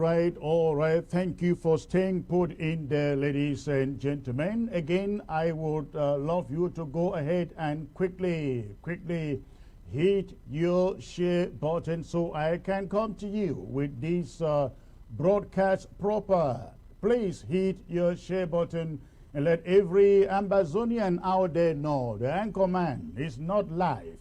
right, all right. Thank you for staying put in there, ladies and gentlemen. Again, I would love you to go ahead and quickly hit your share button so I can come to you with this broadcast proper. Please hit your share button and let every Amazonian out there know the Anchorman is not live.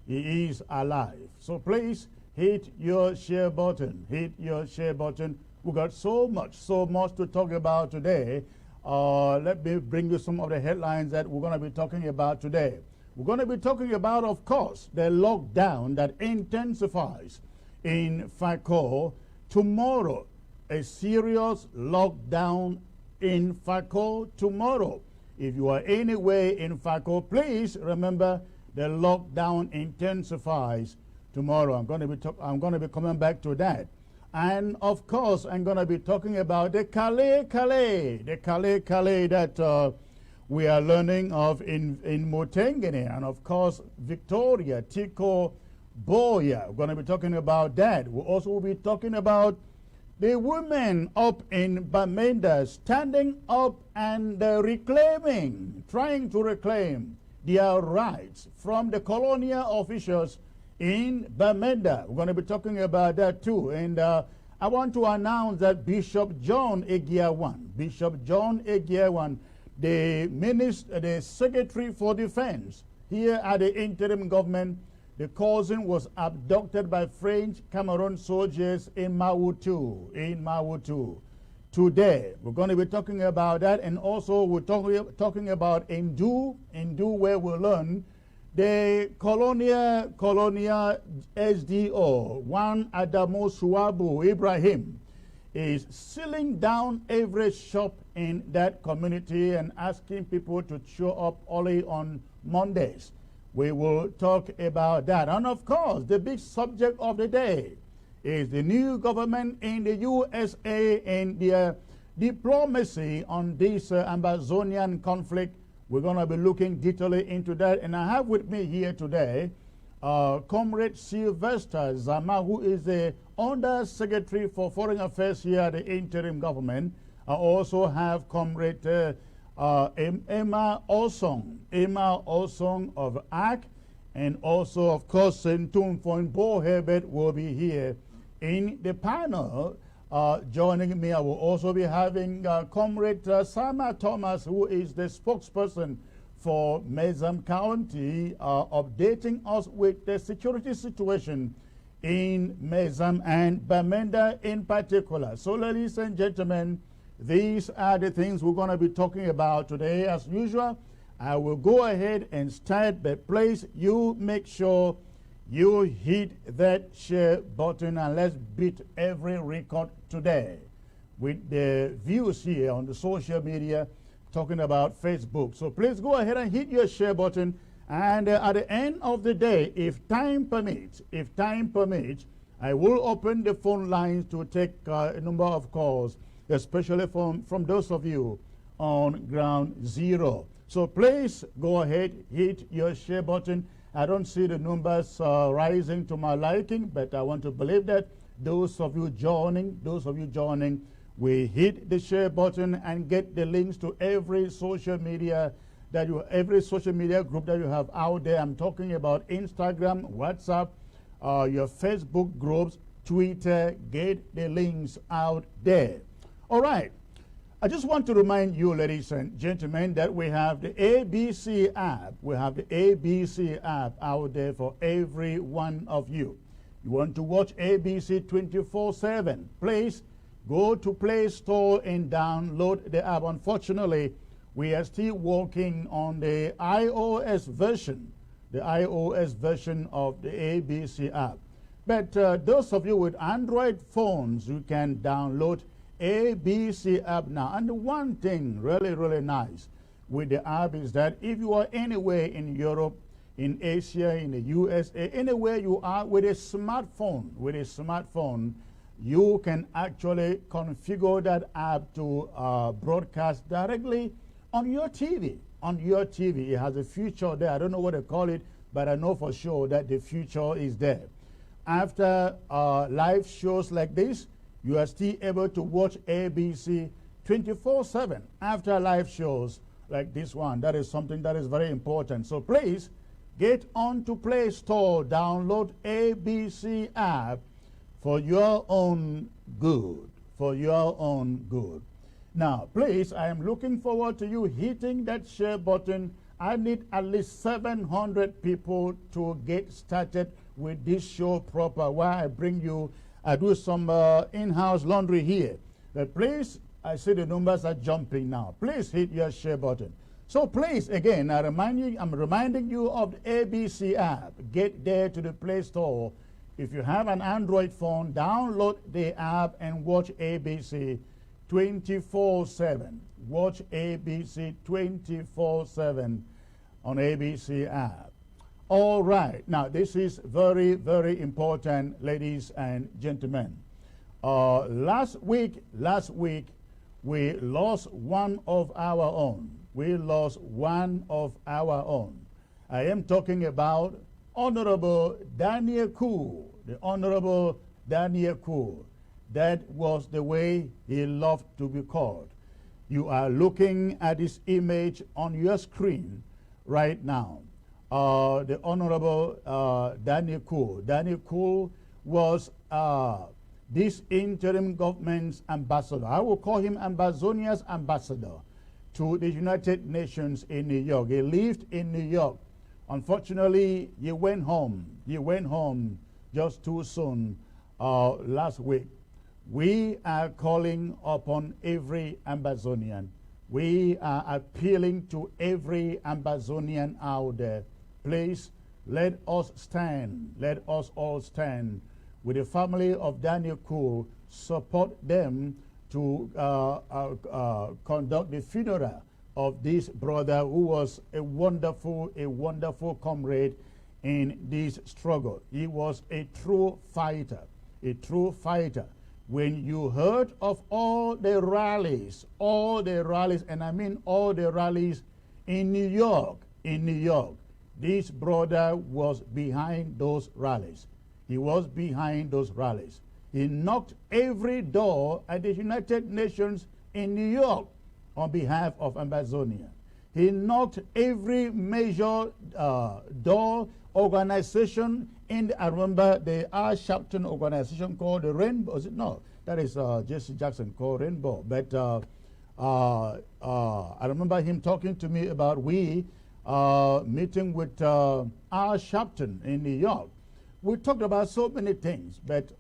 He is alive. So please hit your share button. Hit your share button. We got so much to talk about today. Let me bring you some of the headlines that we're going to be talking about today. We're going to be talking about, of course, the lockdown that intensifies in Fako. Tomorrow, a serious lockdown in Fako tomorrow. If you are anywhere in Fako, please remember the lockdown intensifies tomorrow. I'm going to be coming back to that. And of course, I'm going to be talking about the Calais that we are learning of in Motengene, and of course, Victoria, Tiko, Boya. We're going to be talking about that. We'll also be talking about the women up in Bamenda standing up and trying to reclaim their rights from the colonial officials in Bamenda. We're going to be talking about that too. And I want to announce that Bishop John Egiawan, the Secretary for Defense here at the interim government, the cousin was abducted by French Cameroon soldiers in Mawutu. Today, we're going to be talking about that, and also we're talking about Ndu, where we'll learn the colonial SDO, one Adamo Suwabu Ibrahim, is sealing down every shop in that community and asking people to show up only on Mondays. We will talk about that. And of course, the big subject of the day is the new government in the USA and their diplomacy on this Amazonian conflict. We're going to be looking detailedly into that. And I have with me here today Comrade Sylvester Zama, who is the Under Secretary for Foreign Affairs here at the interim government. I also have Comrade Emma Osong of ACK, and also, of course, Sentum Fonbo Herbert will be here in the panel. Joining me, I will also be having Comrade Sama Thomas, who is the spokesperson for Mezam County, updating us with the security situation in Mezam and Bamenda in particular. So, ladies and gentlemen, these are the things we're going to be talking about today. As usual, I will go ahead and start, but please, you make sure you hit that share button, and let's beat every record today with the views here on the social media, talking about Facebook. So please go ahead and hit your share button, and at the end of the day, if time permits, I will open the phone lines to take a number of calls, especially from those of you on ground zero. So please go ahead, hit your share button. I don't see the numbers rising to my liking, but I want to believe that those of you joining, we hit the share button and get the links to every social media group that you have out there. I'm talking about Instagram, WhatsApp, your Facebook groups, Twitter. Get the links out there. All right. I just want to remind you, ladies and gentlemen, that we have the ABC app. We have the ABC app out there for every one of you. You want to watch ABC 24/7? Please go to Play Store and download the app. Unfortunately, we are still working on the iOS version of the ABC app. But those of you with Android phones, you can download ABC app now. And the one thing really nice with the app is that if you are anywhere in Europe, in Asia, in the USA, anywhere you are with a smartphone, you can actually configure that app to broadcast directly on your TV. It has a feature there. I don't know what they call it, but I know for sure that the future is there. After live shows like this, you are still able to watch ABC 24/7 after live shows like this one. That is something that is very important. So please get on to Play Store, download ABC app for your own good, for your own good. Now, please, I am looking forward to you hitting that share button. I need at least 700 people to get started with this show proper, while I bring you, I do some in-house laundry here. But please, I see the numbers are jumping now. Please hit your share button. So please, again, I'm reminding you of the ABC app. Get there to the Play Store. If you have an Android phone, download the app and watch ABC 24/7. Watch ABC 24/7 on ABC app. All right. Now, this is very, very important, ladies and gentlemen. Last week, we lost one of our own. We lost one of our own. I am talking about Honorable Daniel Koo, the Honorable Daniel Koo. That was the way he loved to be called. You are looking at this image on your screen right now. The Honorable Daniel Koo. Daniel Koo was this interim government's ambassador. I will call him Ambazonia's ambassador to the United Nations in New York. He lived in New York. Unfortunately, he went home. He went home just too soon last week. We are calling upon every Ambazonian. We are appealing to every Ambazonian out there. Please, let us stand. Let us all stand with the family of Daniel Koo. Support them to conduct the funeral of this brother who was a wonderful comrade in this struggle. He was a true fighter, a true fighter. When you heard of all the rallies, and I mean all the rallies in New York, this brother was behind those rallies. He was behind those rallies. He knocked every door at the United Nations in New York on behalf of Ambazonia. He knocked every major door organization in I remember the R. Sharpton organization called the Rainbow. Is it? No, that is Jesse Jackson called Rainbow. But I remember him talking to me about meeting with R. Sharpton in New York. We talked about so many things, but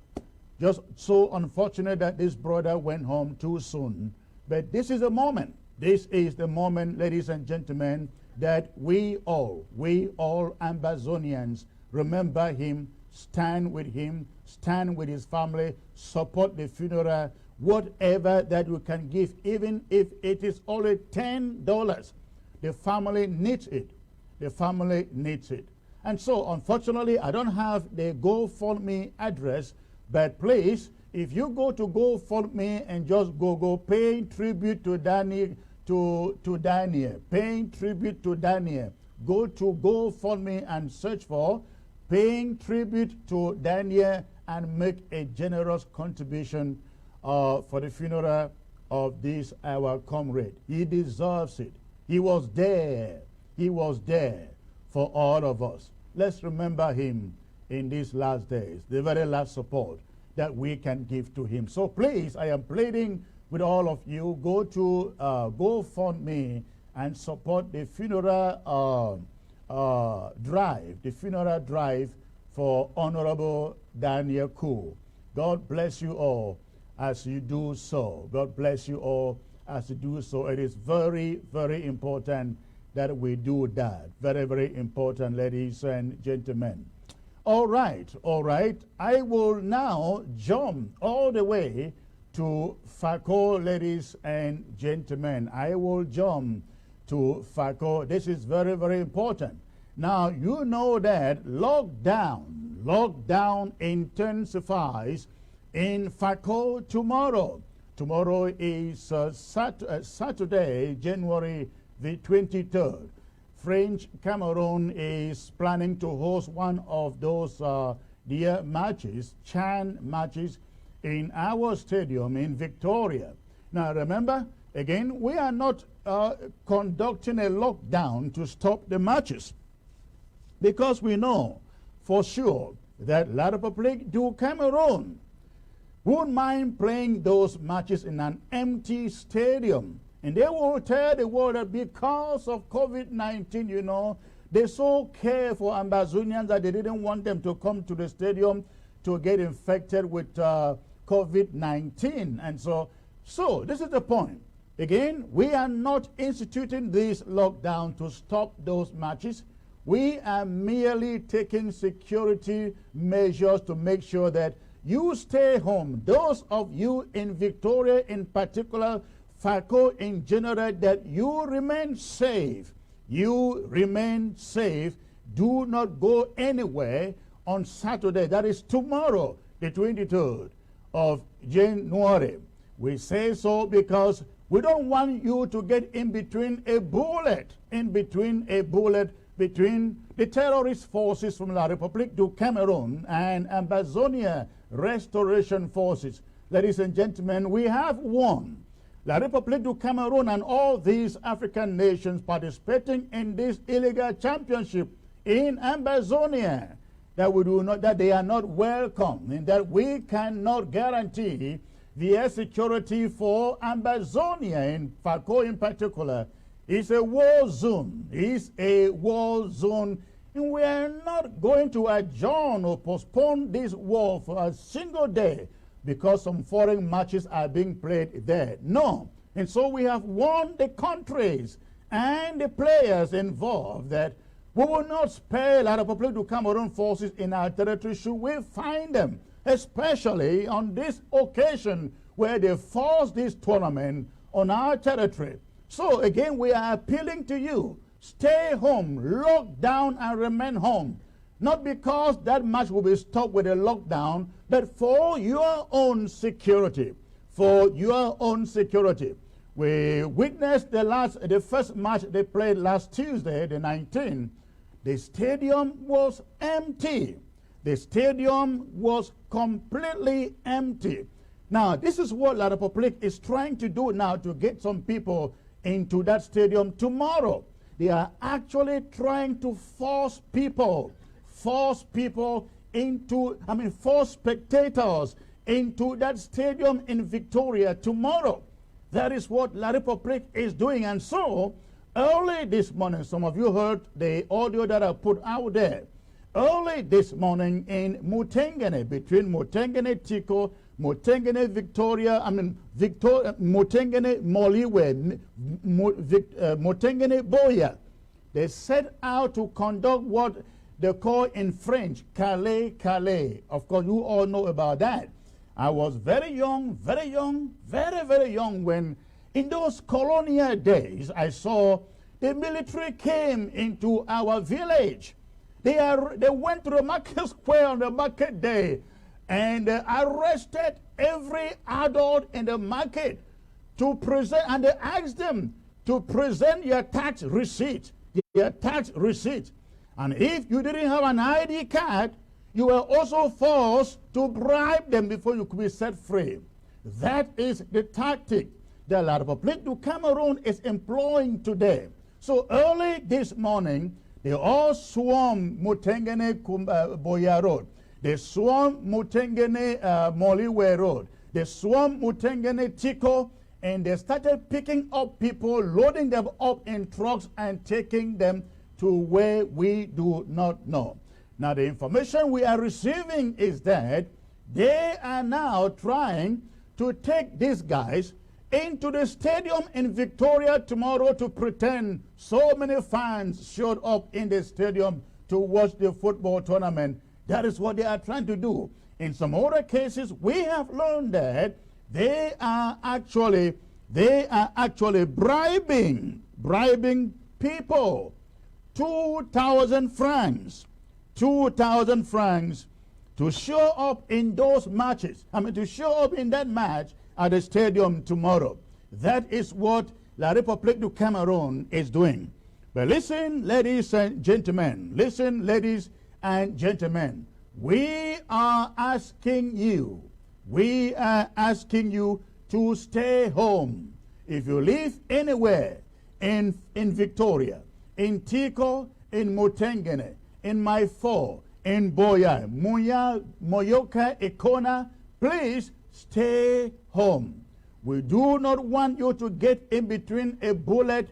just so unfortunate that this brother went home too soon. But this is the moment. This is the moment, ladies and gentlemen, that we all Ambazonians, remember him, stand with his family, support the funeral, whatever that we can give, even if it is only $10. The family needs it. The family needs it. And so, unfortunately, I don't have the GoFundMe address, but please, if you go to GoFundMe and just go paying tribute to Daniel, paying tribute to Daniel, go to GoFundMe and search for paying tribute to Daniel and make a generous contribution for the funeral of this our comrade. He deserves it. He was there. He was there for all of us. Let's remember him in these last days, the very last support that we can give to him. So please, I am pleading with all of you, go to GoFundMe and support the funeral drive for Honorable Daniel Koo. God bless you all as you do so. God bless you all as you do so. It is very, very important that we do that. Very, very important, ladies and gentlemen. All right. I will now jump all the way to FACO, ladies and gentlemen. I will jump to FACO. This is very, very important. Now, you know that lockdown intensifies in FACO tomorrow. Tomorrow is Saturday, January the 23rd. French Cameroon is planning to host one of those dear matches, Chan matches, in our stadium in Victoria. Now remember, again, we are not conducting a lockdown to stop the matches, because we know for sure that La République du Cameroon won't mind playing those matches in an empty stadium. And they will tell the world that because of COVID-19, you know, they so care for Ambazonians that they didn't want them to come to the stadium to get infected with COVID-19. And so this is the point. Again, we are not instituting this lockdown to stop those matches. We are merely taking security measures to make sure that you stay home. Those of you in Victoria in particular, FACO in general, that you remain safe. You remain safe. Do not go anywhere on Saturday. That is tomorrow, the 23rd of January. We say so because we don't want you to get in between a bullet, between the terrorist forces from La République du Cameroon and Ambazonia Restoration Forces. Ladies and gentlemen, we have won. La République du Cameroon and all these African nations participating in this illegal championship in Ambazonia, that they are not welcome, and that we cannot guarantee the air security for Ambazonia, in FACO in particular. It's a war zone. It's a war zone. And we are not going to adjourn or postpone this war for a single day because some foreign matches are being played there. No. And so we have warned the countries and the players involved that we will not spare La République du Cameroon forces in our territory should we find them, especially on this occasion where they forced this tournament on our territory. So again, we are appealing to you. Stay home, lock down and remain home. Not because that match will be stopped with a lockdown, but for your own security. For your own security. We witnessed the first match they played last Tuesday, the 19th. The stadium was empty. The stadium was completely empty. Now, this is what La République is trying to do now to get some people into that stadium tomorrow. They are actually trying to force spectators into that stadium in Victoria tomorrow. That is what La République is doing. And so, early this morning, some of you heard the audio that I put out there. Early this morning in Mutengene, between Mutengene Tiko, Mutengene Victoria, Mutengene Moliwe, Mutengene Boya, they set out to conduct what they call in French, Calais, Calais. Of course, you all know about that. I was very young, very young, very, very young when in those colonial days I saw the military came into our village. They went to the market square on the market day and arrested every adult in the market to present, and they asked them to present your tax receipt, And if you didn't have an ID card, you were also forced to bribe them before you could be set free. That is the tactic that La République du Cameroon is employing today. So early this morning, they all swarmed Mutengene Boya Road. They swarmed Mutengene Moliwe Road. They swarmed Mutengene Tiko, and they started picking up people, loading them up in trucks and taking them to where we do not know. Now, the information we are receiving is that they are now trying to take these guys into the stadium in Victoria tomorrow to pretend so many fans showed up in the stadium to watch the football tournament. That is what they are trying to do. In some other cases, we have learned that they are actually bribing people. 2,000 francs to show up in those matches. To show up in that match at the stadium tomorrow. That is what La République du Cameroon is doing. But listen, ladies and gentlemen, we are asking you, we are asking you to stay home. If you live anywhere in Victoria, in Tico, in Mutengene, in Maifo, in Boya, Muya, Moyoka, Ikona, please stay home. We do not want you to get in between a bullet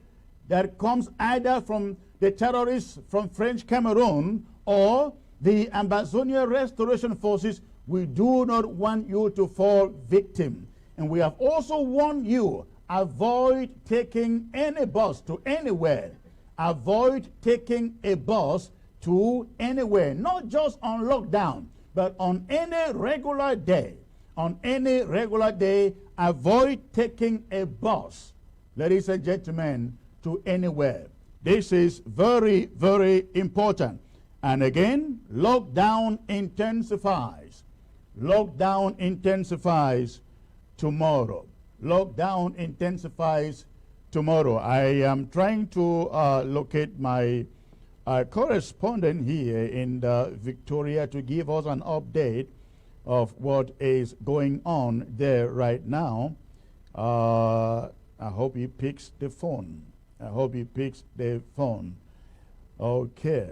that comes either from the terrorists from French Cameroon or the Ambazonia Restoration Forces. We do not want you to fall victim. And we have also warned you, avoid taking any bus to anywhere. Avoid taking a bus to anywhere, not just on lockdown, but on any regular day. On any regular day, avoid taking a bus, ladies and gentlemen, to anywhere. This is very, very important. And again, lockdown intensifies. Lockdown intensifies tomorrow. Lockdown intensifies tomorrow. I am trying to locate my correspondent here in Victoria to give us an update of what is going on there right now. I hope he picks the phone. I hope he picks the phone. Okay.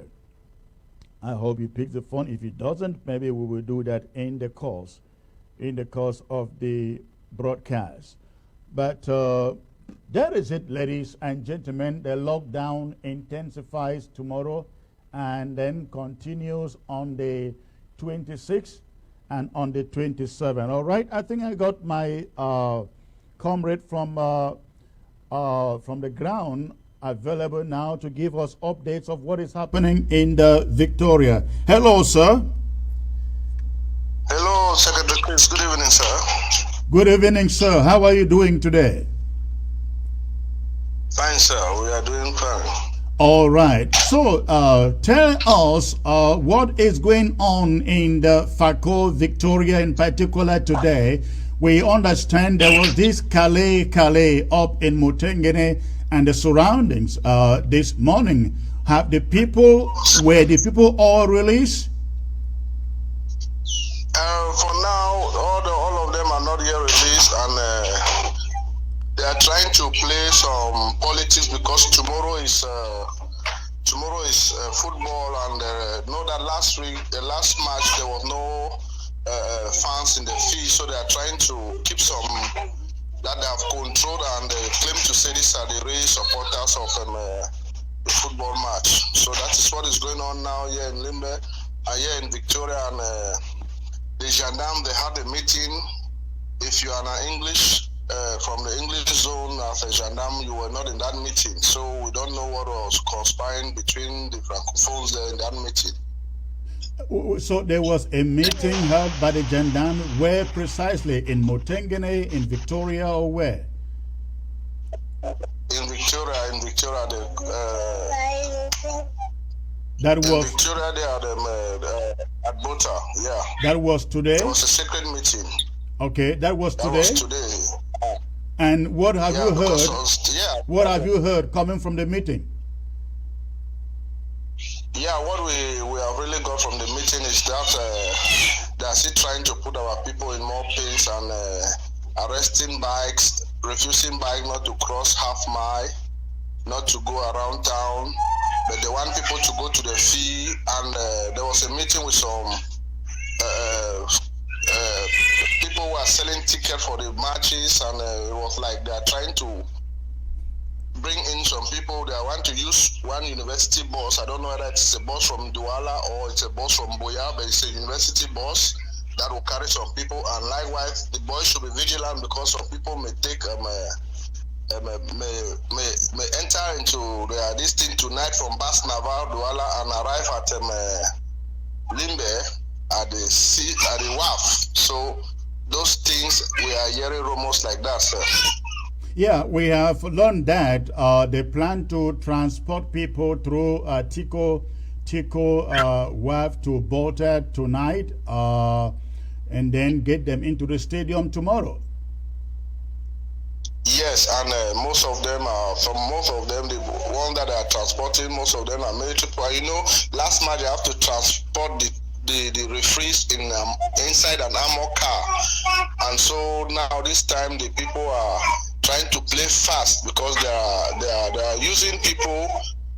I hope he picks the phone. If he doesn't, maybe we will do that in the course of the broadcast. But there is it, ladies and gentlemen. The lockdown intensifies tomorrow and then continues on the 26th and on the 27th. All right, I think I got my comrade from the ground available now to give us updates of what is happening in the Victoria. Hello, sir. Hello, Secretary Chris. Good evening, sir. Good evening, sir. How are you doing today? Fine, sir. We are doing fine. All right. So, tell us what is going on in the Fako, Victoria in particular today. We understand there was this Kale up in Mutengene and the surroundings this morning. Were the people all released? For now, all of them are not yet released, and they are trying to play some politics because tomorrow is football, and know that last week, the last match, there was no fans in the field, so they are trying to keep some that they have controlled, and they claim to say these are the real supporters of the football match. So that is what is going on now here in Limbe, and here in Victoria, and the gendarme, they had a meeting. If you are an English, from the English zone as a gendarme, you were not in that meeting. So we don't know what was conspiring between the francophones there in that meeting. So there was a meeting held by the gendarme. Where precisely? In Mutengene, in Victoria, or where? In Victoria, that was in Victoria. They are at Bota. Yeah. That was today. It was a secret meeting. Okay, that was today. That was today. And what have you heard? What have you heard heard coming from the meeting? Yeah, what we have really got from the meeting is that they are still trying to put our people in more pains and arresting bikes, refusing bikes not to cross half mile, not to go around town, but they want people to go to the field. And there was a meeting with some people who are selling tickets for the matches, and it was like they are trying to bring in some people. They want to use one university bus. I don't know whether it's a bus from Douala or it's a bus from Boya, but it's a university bus that will carry some people. And likewise, the boys should be vigilant because some people may take may enter into this thing tonight from Bas Naval, Douala, and arrive at Limbe at the WAF. So those things, we are hearing rumors like that, sir. Yeah, we have learned that they plan to transport people through Tico WAF to Bota tonight, and then get them into the stadium tomorrow. Yes, and most of them, the ones that are transporting, most of them are military. You know, last match they have to transport the referees inside an armored car. And so now this time the people are trying to play fast because they are using people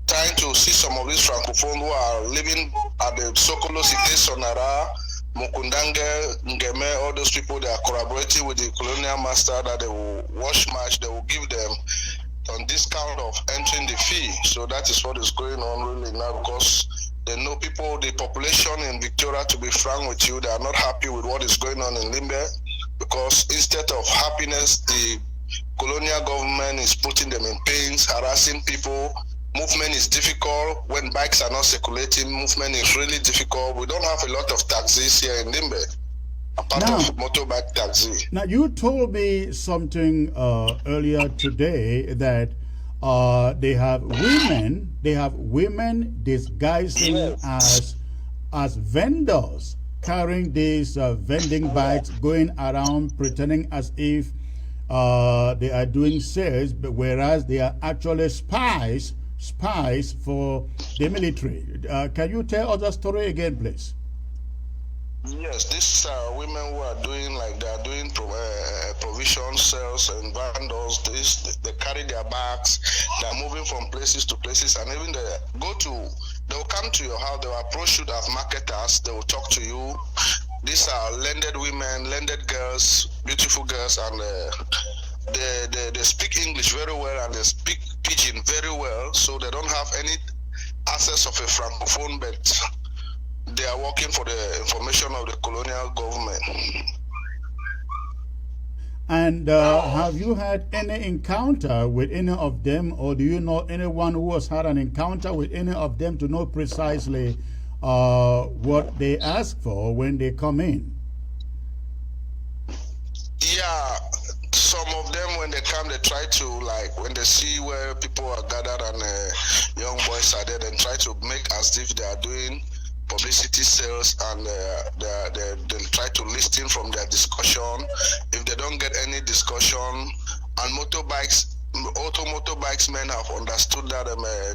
trying to see some of these francophones who are living at the Sokolo Cité, Sonara, Mukundange, Ngeme, all those people, they are collaborating with the colonial master that they will watch match, they will give them on discount of entering the fee. So that is what is going on really now, because they know people, the population in Victoria, to be frank with you, they are not happy with what is going on in Limbe, because instead of happiness, the colonial government is putting them in pains, harassing people. Movement is difficult. When bikes are not circulating, movement is really difficult. We don't have a lot of taxis here in Limbe, apart of motorbike taxi. Now, you told me something earlier today that they have women disguising as vendors, carrying these vending bags, going around pretending as if they are doing sales, but whereas they are actually spies for the military. Can you tell us the story again, please? Yes, these women who are doing like they are doing provision sales and vendors. They carry their bags. They are moving from places to places, and even they will come to your house. They will approach you as marketers. They will talk to you. These are landed women, landed girls, beautiful girls, and they speak English very well and they speak Pidgin very well. So they don't have any access of a francophone, but they are working for the information of the colonial government. And have you had any encounter with any of them, or do you know anyone who has had an encounter with any of them to know precisely what they ask for when they come in? Yeah, some of them when they come, they try to, like, when they see where people are gathered and young boys are there, they try to make as if they are doing publicity sales, and they try to listen from their discussion. If they don't get any discussion, and motorbikes men have understood that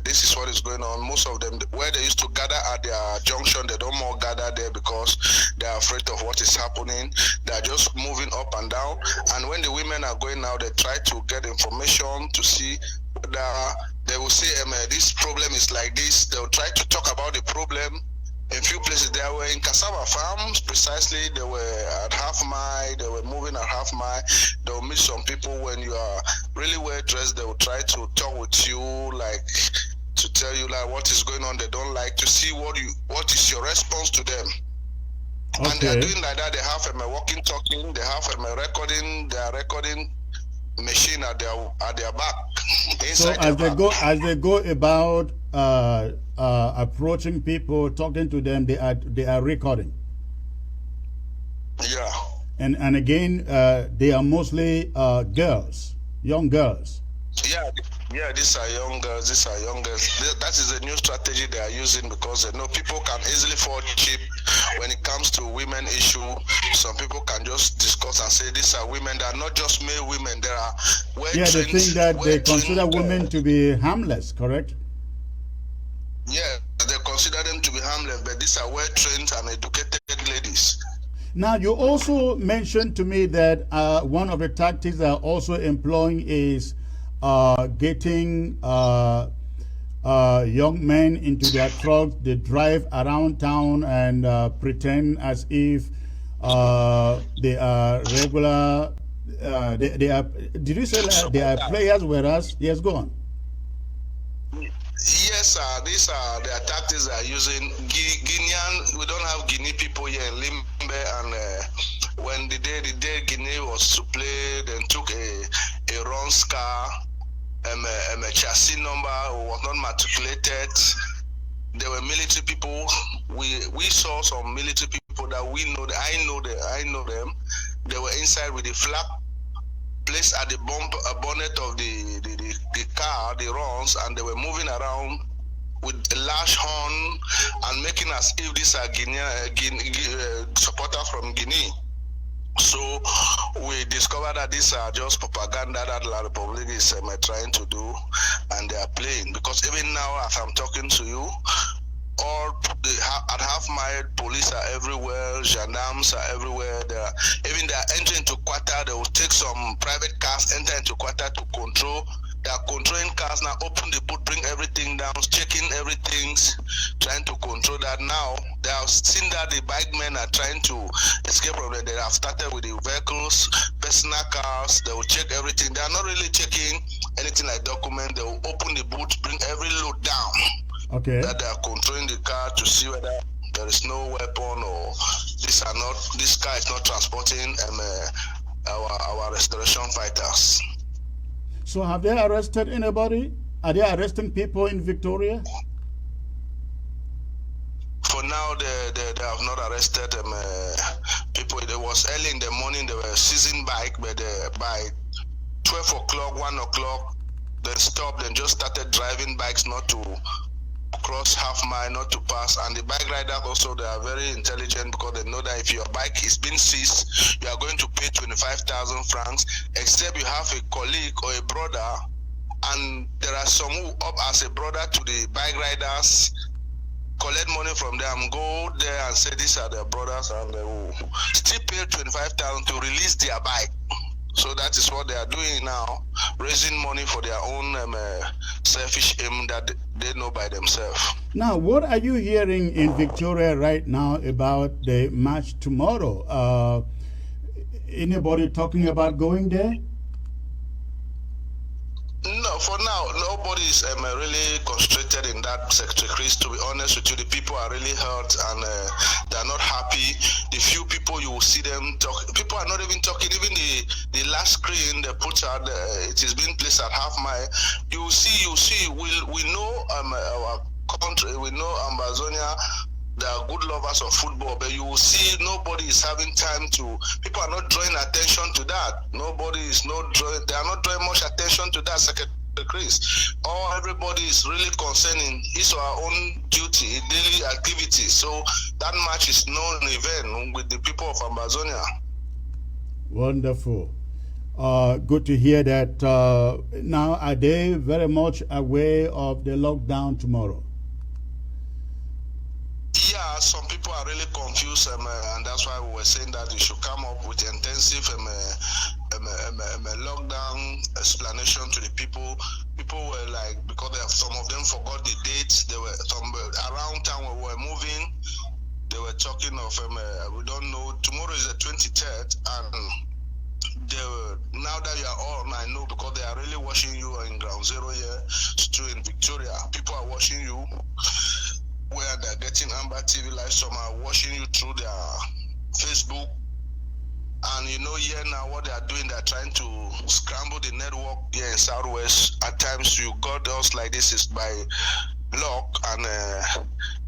this is what is going on. Most of them, where they used to gather at their junction, they don't more gather there because they are afraid of what is happening. They are just moving up and down. And when the women are going out, they try to get information to see whether they will say, this problem is like this. They will try to talk about the problem. In few places, they were in cassava farms, precisely. They were at half mile. They were moving at half mile. They will meet some people. When you are really well dressed, they will try to talk with you, like to tell you like what is going on. They don't like to see what is your response to them. Okay. And they are doing like that. They have a walking, talking. They have a recording. They are recording machine at their back. So as they go about approaching people, talking to them, they are recording. Yeah. And again, they are mostly girls, young girls. Yeah, these are young girls. That is a new strategy they are using, because they know people can easily fall cheap when it comes to women issue. Some people can just discuss and say these are women. They are not just male women. There are they think that they consider women to be harmless, correct? Yeah, they consider them to be harmless, but these are well-trained and educated ladies. Now, you also mentioned to me that one of the tactics they are also employing is getting young men into their trucks. They drive around town and pretend as if they are regular. They are. Did you say that they are players? Whereas, yes, go on. Yes, these are the tactics they are using. Guinean, we don't have Guinea people here in Limbe, and when the day Guinea was to play, then took a Ron's car, a chassis number was not matriculated. There were military people. We saw some military people that we know. I know them. They were inside with the flag placed at the bonnet of the car, the runs, and they were moving around with a large horn and making as if these are supporters from Guinea. So we discovered that these are just propaganda that La Republic is trying to do, and they are playing. Because even now, as I'm talking to you, at half mile, police are everywhere, gendarmes are everywhere. They are entering into quarter. They will take some private cars, enter into quarter to control. They are controlling cars now. Open the boot, bring everything down, checking everything, trying to control that. Now they have seen that the bike men are trying to escape from it. They have started with the vehicles, personal cars. They will check everything. They are not really checking anything like document. They will open the boot, bring every load down. Okay. That they are controlling the car to see whether there is no weapon or this car is not transporting our restoration fighters. So have they arrested anybody? Are they arresting people in Victoria? For now, they have not arrested people. It was early in the morning. They were seizing bike, but by 12 o'clock, 1 o'clock, they stopped and just started driving bikes not to cross half mile, not to pass. And the bike riders also, they are very intelligent because they know that if your bike is being seized, you are going to pay 25,000 francs, except you have a colleague or a brother, and there are some who up as a brother to the bike riders, collect money from them, go there and say these are their brothers, and they will still pay 25,000 to release their bike. So that is what they are doing now, raising money for their own selfish aim that they know by themselves. Now, what are you hearing in Victoria right now about the match tomorrow? Anybody talking about going there? No, for now, nobody is really concentrated in that sector, Chris. To be honest with you, the people are really hurt and they are not happy. The few people you will see them talk, people are not even talking. Even the last screen they put out, it is being placed at half mile. You see. We know our country, we know Amazonia. They are good lovers of football, but you will see nobody is having time to. People are not drawing attention to that. They are not drawing much attention to that, Secretary Chris. Everybody is really concerning his or her own duty, daily activity. So that match is non-event with the people of Amazonia. Wonderful. Good to hear that. Now, are they very much aware of the lockdown tomorrow? Yeah, some people are really confused, and that's why we were saying that you should come up with intensive lockdown explanation to the people. People were like, because some of them forgot the dates. They were around town when we were moving. They were talking of we don't know. Tomorrow is the 23rd, and now that you are on, I know because they are really watching you in Ground Zero here, still in Victoria. People are watching you. Where they're getting Amber TV Live, some are watching you through their Facebook. And here now what they are doing, they're trying to scramble the network here in Southwest. At times you got us like this is by luck and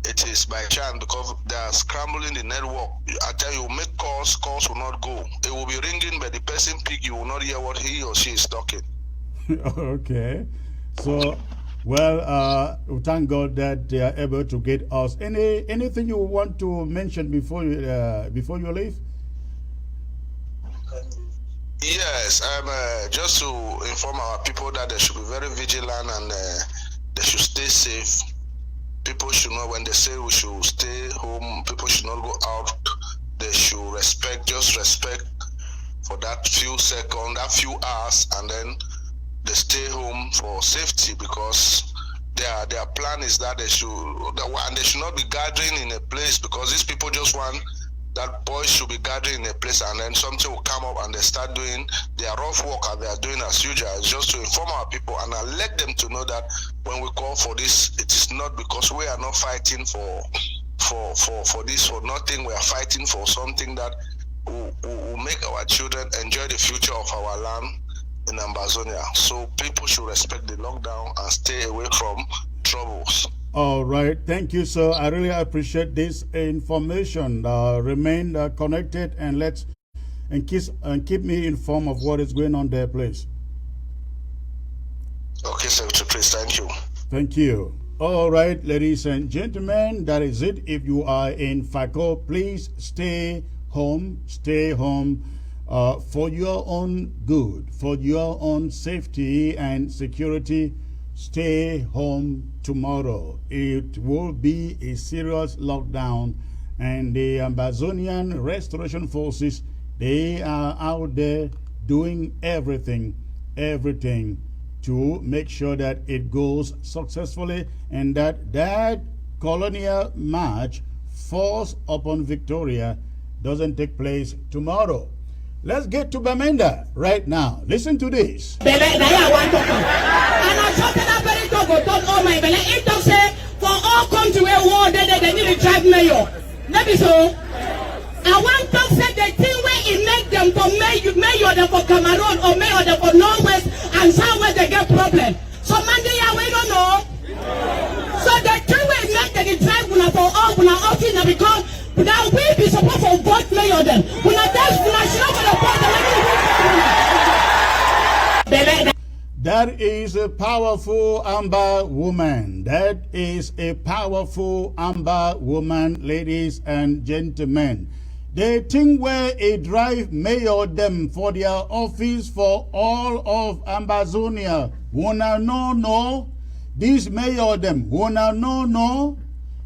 it is by chance because they are scrambling the network. I tell you, make calls will not go. It will be ringing, but the person pick, you will not hear what he or she is talking. Okay. So, well, thank God that they are able to get us. Anything you want to mention before you leave? Yes, just to inform our people that they should be very vigilant and they should stay safe. People should not, when they say we should stay home, people should not go out. They should just respect for that few seconds, that few hours, and then they stay home for safety because their plan is that they should not be gathering in a place because these people just want that boys should be gathering in a place and then something will come up and they start doing their rough work and they are doing as usual. It's just to inform our people and I let them to know that when we call for this, it is not because we are not fighting for this or nothing. We are fighting for something that will make our children enjoy the future of our land in Amazonia. So people should respect the lockdown and stay away from troubles. All right. Thank you, sir. I really appreciate this information. Remain connected and keep me informed of what is going on there, please. Okay, Secretary, please. Thank you. Thank you. All right, ladies and gentlemen, that is it. If you are in Fako, please stay home. Stay home for your own good, for your own safety and security, stay home tomorrow. It will be a serious lockdown, and the Ambazonian Restoration Forces, they are out there doing everything to make sure that it goes successfully, and that colonial march force upon Victoria doesn't take place tomorrow. Let's get to Bamenda right now. Listen to this. And I shot that very dog or dog all my belly. It does say for all come to a war that they need to drive mayor. That is so. I want to say the thing where it make them for mayor them for Cameroon or mayor them for Northwest and Southwest they get problem. So Monday we don't know. So the thing where it make them drive for all office because now we be supposed to vote mayor them. When I dash when I show for the vote. That is a powerful Amber woman. That is a powerful Amber woman, ladies and gentlemen. They think where a drive mayor them for their office for all of Ambazonia. Wanna no. This mayor them wanna no.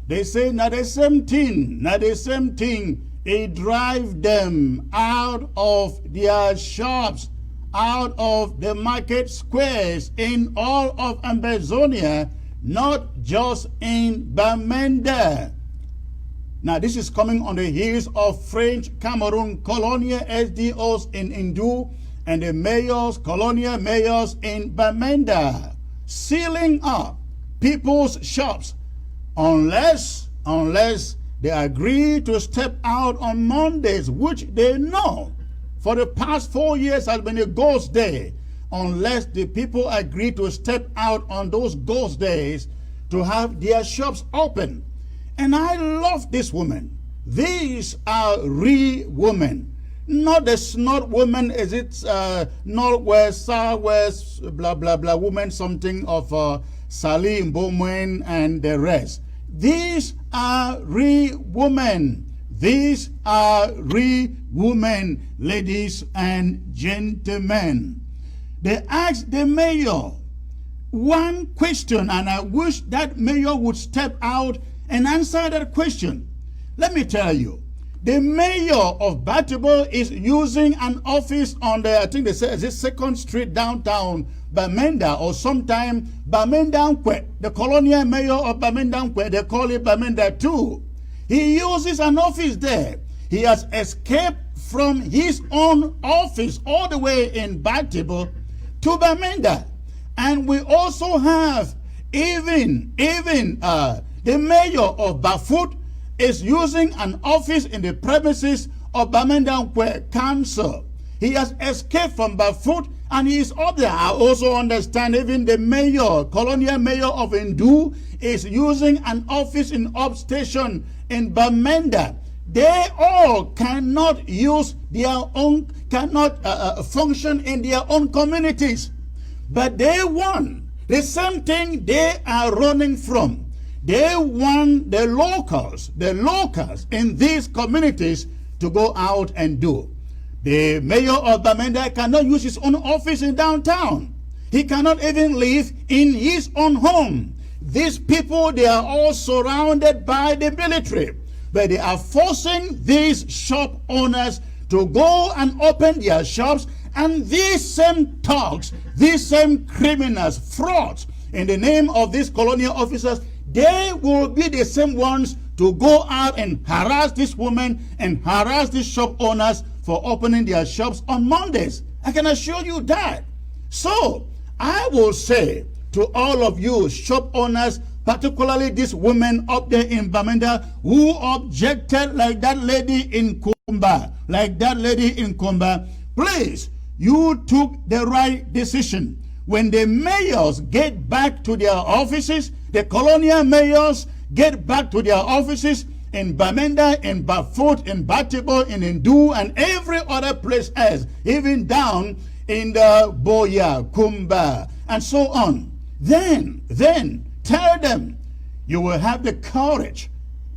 They say na the same thing. A drive them out of their shops, out of the market squares in all of Ambazonia, not just in Bamenda. Now, this is coming on the heels of French Cameroon colonial SDOs in Indu and the colonial mayors in Bamenda, sealing up people's shops unless they agree to step out on Mondays, which they know for the past 4 years has been a ghost day, unless the people agree to step out on those ghost days to have their shops open. And I love this woman. These are real women, not the snot woman. Is it northwest, southwest, blah blah blah woman, something of Salim Bowman and the rest. These are real women. These are real women, ladies and gentlemen. They asked the mayor one question, and I wish that mayor would step out and answer that question. Let me tell you, the mayor of Batable is using an office on the, I think they say, is it 2nd Street downtown Bamenda, or sometime Bamenda, the colonial mayor of Bamenda, they call it Bamenda too. He uses an office there. He has escaped from his own office all the way in Batable to Bamenda. And we also have even the mayor of Bafut is using an office in the premises of Bamenda Council. He has escaped from Bafut and he is up there. I also understand even the mayor, colonial mayor of Indu, is using an office in Upstation in Bamenda. They all cannot use their own, cannot function in their own communities. But they want the same thing they are running from. They want the locals in these communities to go out and do. The mayor of Bamenda cannot use his own office in downtown. He cannot even live in his own home. These people, they are all surrounded by the military, but they are forcing these shop owners to go and open their shops, and these same thugs, these same criminals, frauds, in the name of these colonial officers, they will be the same ones to go out and harass this woman and harass these shop owners for opening their shops on Mondays. I can assure you that. So, I will say to all of you shop owners, particularly these women up there in Bamenda who objected like that lady in Kumba, please, you took the right decision. When the mayors get back to their offices, the colonial mayors get back to their offices in Bamenda, in Bafut, in Batable, in Indu, and every other place else, even down in the Boya, Kumba, and so on. Then tell them you will have the courage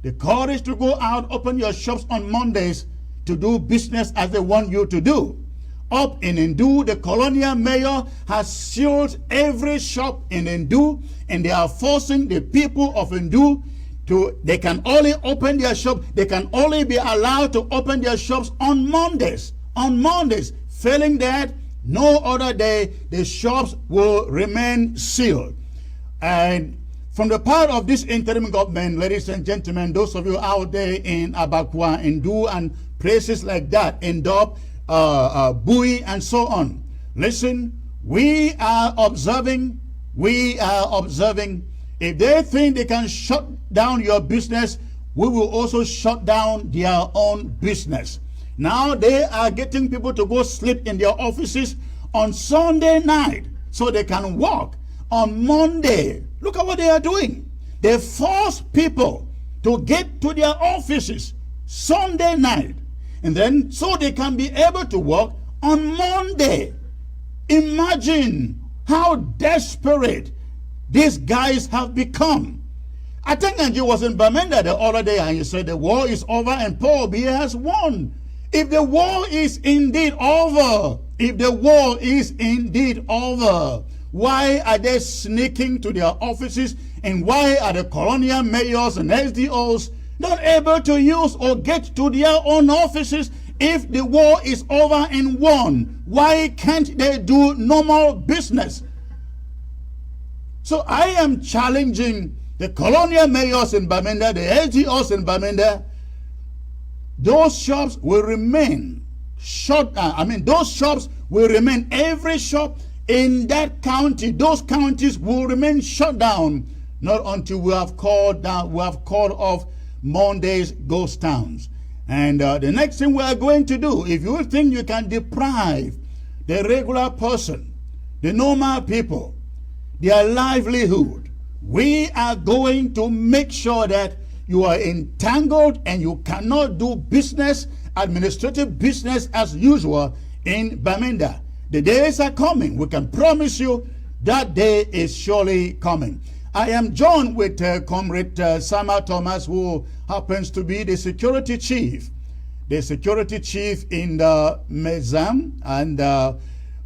to go out, open your shops on Mondays to do business as they want you to do. up in Ndu. The colonial mayor has sealed every shop in Ndu, and they are forcing the people of Ndu they can only open their shop, they can only be allowed to open their shops on Mondays. On Mondays. Failing that, no other day, the shops will remain sealed. And from the part of this interim government, ladies and gentlemen, those of you out there in Abakwa, Ndu, and places like that, Ndop, Bui, and so on, listen, we are observing. If they think they can shut down your business, we will also shut down their own business. Now they are getting people to go sleep in their offices on Sunday night so they can work on Monday. Look at what they are doing. They force people to get to their offices Sunday night, and then so they can be able to work on Monday. Imagine how desperate these guys have become. I think Angie was in Bamenda the other day, and he said the war is over and Paul Biya has won. If the war is indeed over, why are they sneaking to their offices, and why are the colonial mayors and SDOs not able to use or get to their own offices? If the war is over and won, why can't they do normal business? So I am challenging the colonial mayors in Bamenda, the SDOs in Bamenda. Those shops will remain shut. Those shops will remain. Every shop in that county, those counties will remain shut down, not until we have called off Monday's ghost towns. And the next thing we are going to do, if you think you can deprive the regular person, the normal people, their livelihood, we are going to make sure that you are entangled and you cannot do business, administrative business as usual in Bamenda. The days are coming. We can promise you that day is surely coming. I am joined with Comrade Sama Thomas, who happens to be the security chief in the Mezam, and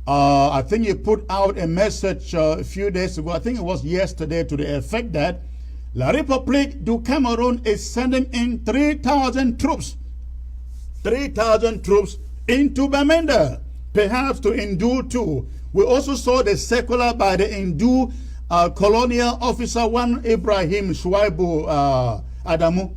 I think he put out a message a few days ago, I think it was yesterday, to the effect that La République du Cameroon is sending in 3,000 troops. 3,000 troops into Bamenda, perhaps to Ndu too. We also saw the circular by the Ndu colonial officer, one Ibrahim Shuaibu Adamu,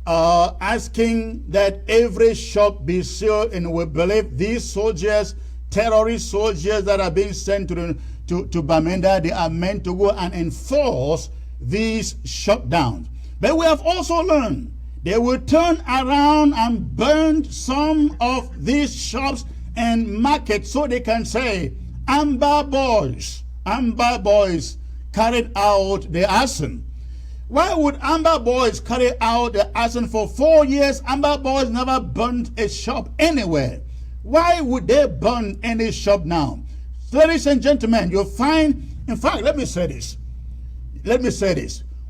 asking that every shop be sealed, and we believe these soldiers, terrorist soldiers that are being sent to Bamenda, they are meant to go and enforce these shutdowns. But we have also learned they will turn around and burn some of these shops and markets so they can say, Amber Boys carried out the arson. Why would Amber Boys carry out the arson for 4 years? Amber Boys never burned a shop anywhere. Why would they burn any shop now? Ladies and gentlemen, you'll find, in fact, let me say this.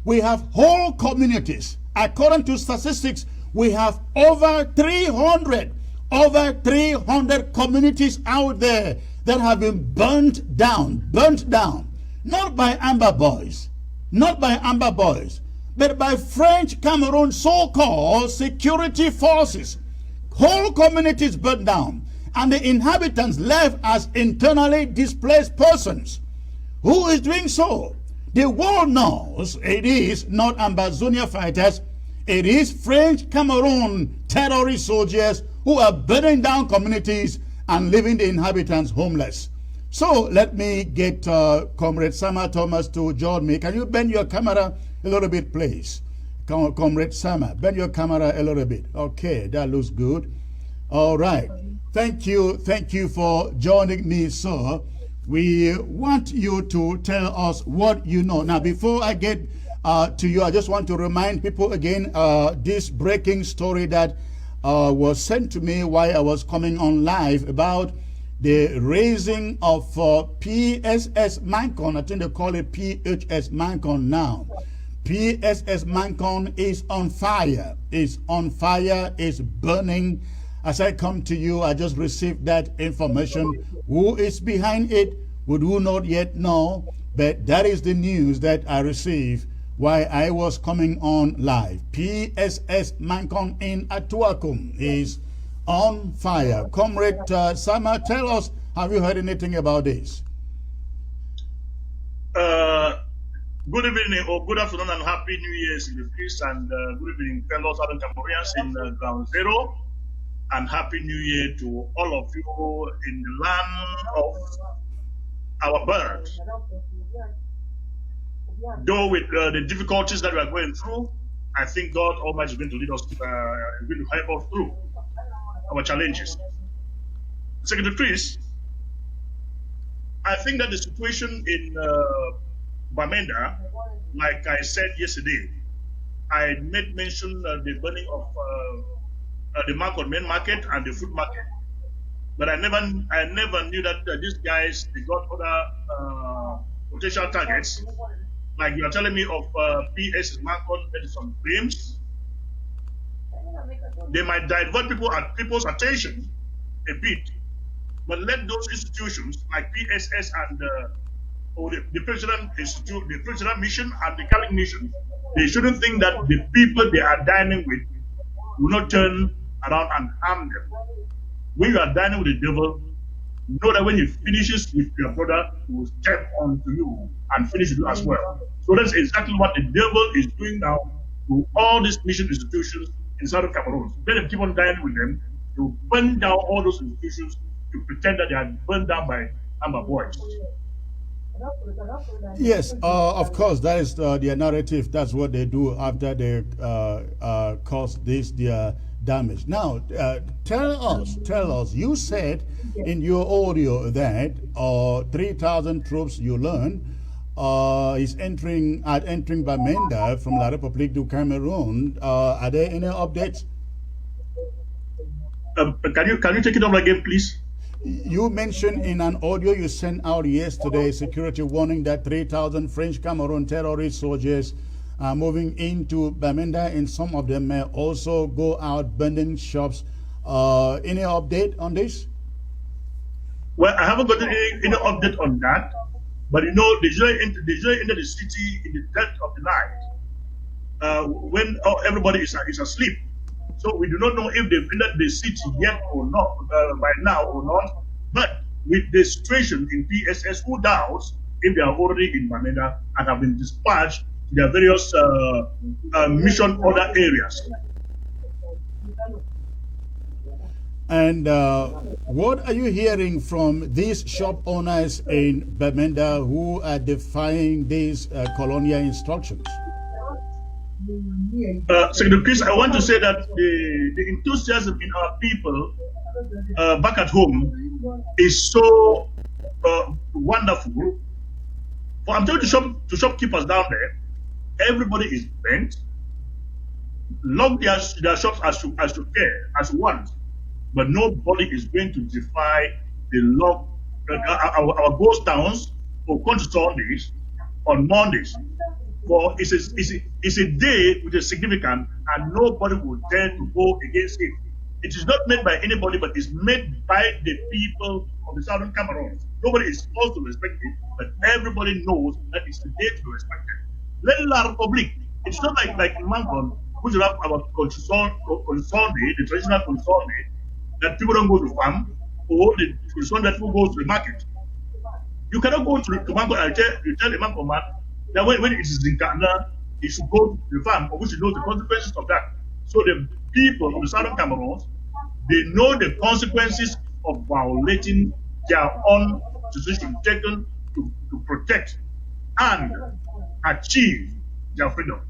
We have whole communities. According to statistics, we have over 300 communities out there that have been burnt down, not by Amber Boys, but by French Cameroon so-called security forces. Whole communities burnt down, and the inhabitants left as internally displaced persons. Who is doing so? The world knows it is not Ambazonia fighters, it is French Cameroon terrorist soldiers who are burning down communities and leaving the inhabitants homeless. So let me get Comrade Sama Thomas to join me. Can you bend your camera a little bit, please? Comrade Sama, bend your camera a little bit. Okay, that looks good. All right. Thank you for joining me, sir. We want you to tell us what you know. Now, before I get to you, I just want to remind people again, this breaking story that was sent to me while I was coming on live about the raising of PSS Mancon. I think they call it PHS Mancon now. PSS Mancon is on fire. It's on fire. It's burning. as I come to you, I just received that information. Who is behind it, we do not yet know, but that is the news that I received while I was coming on live. PSS Mancon in Atuakum is on fire. Comrade Sama, tell us, have you heard anything about this? Good evening or good afternoon and happy New Year's in the feast, and good evening fellow Southern Cameroonians in Ground Zero, and happy New Year to all of you in the land of our birth. Though with the difficulties that we are going through, I think God Almighty is going to lead us, is going to help us through our challenges. Secretary Chris, I think that the situation in Bamenda, like I said yesterday, I made mention of the burning of the main market and the food market, but I never knew that these guys, they got other potential targets. Like you are telling me of PS Marcon and some claims, they might divert people's attention a bit, but let those institutions like PSS and or the President Institute, the President Mission and the Catholic Mission, they shouldn't think that the people they are dining with will not turn around and harm them. When you are dining with the devil, know that when he finishes with your brother, he will step onto you and finish you as well. So that's exactly what the devil is doing now to all these mission institutions in Southern Cameroon. Let them keep on dining with them to burn down all those institutions to pretend that they are burned down by Amber Boys. Yes, of course, that is their narrative. That's what they do after they cause their damage. Now, tell us, you said in your audio that 3,000 troops you learned is entering Bamenda from La République du Cameroon. Are there any updates? Can you take it over again, please? You mentioned in an audio you sent out yesterday security warning that 3,000 French Cameroon terrorist soldiers are moving into Bamenda, and some of them may also go out burning shops. Any update on this? Well, I haven't got any update on that, but you know, they usually enter the city in the dead of the night when everybody is asleep. So we do not know if they've entered the city yet or not, by now or not. But with the situation in PSS, who doubts if they are already in Bamenda and have been dispatched to their various mission order areas. And what are you hearing from these shop owners in Bamenda who are defying these colonial instructions? Secretary Chris, I want to say that the enthusiasm in our people back at home is so wonderful. For I'm telling the shopkeepers down there, everybody is bent, lock their shops as you want, but nobody is going to defy the law. Our ghost towns for country Sundays on Mondays. For it's a day with a significance, and nobody will dare to go against it. It is not made by anybody, but it's made by the people of the Southern Cameroon. Nobody is supposed to respect it, but everybody knows that it's the day to be respected. Let La Republique. It's not like in Mancon, which you have about on Sunday, the traditional on Sunday, that people don't go to farm, or the Sunday that people go to the market. You cannot go to Mancon. You tell the Mancon man that when it is in Ghana, you should go to the farm, of which you know the consequences of that. So the people of the Southern Cameroon, they know the consequences of violating their own decision taken to protect and achieve their freedom.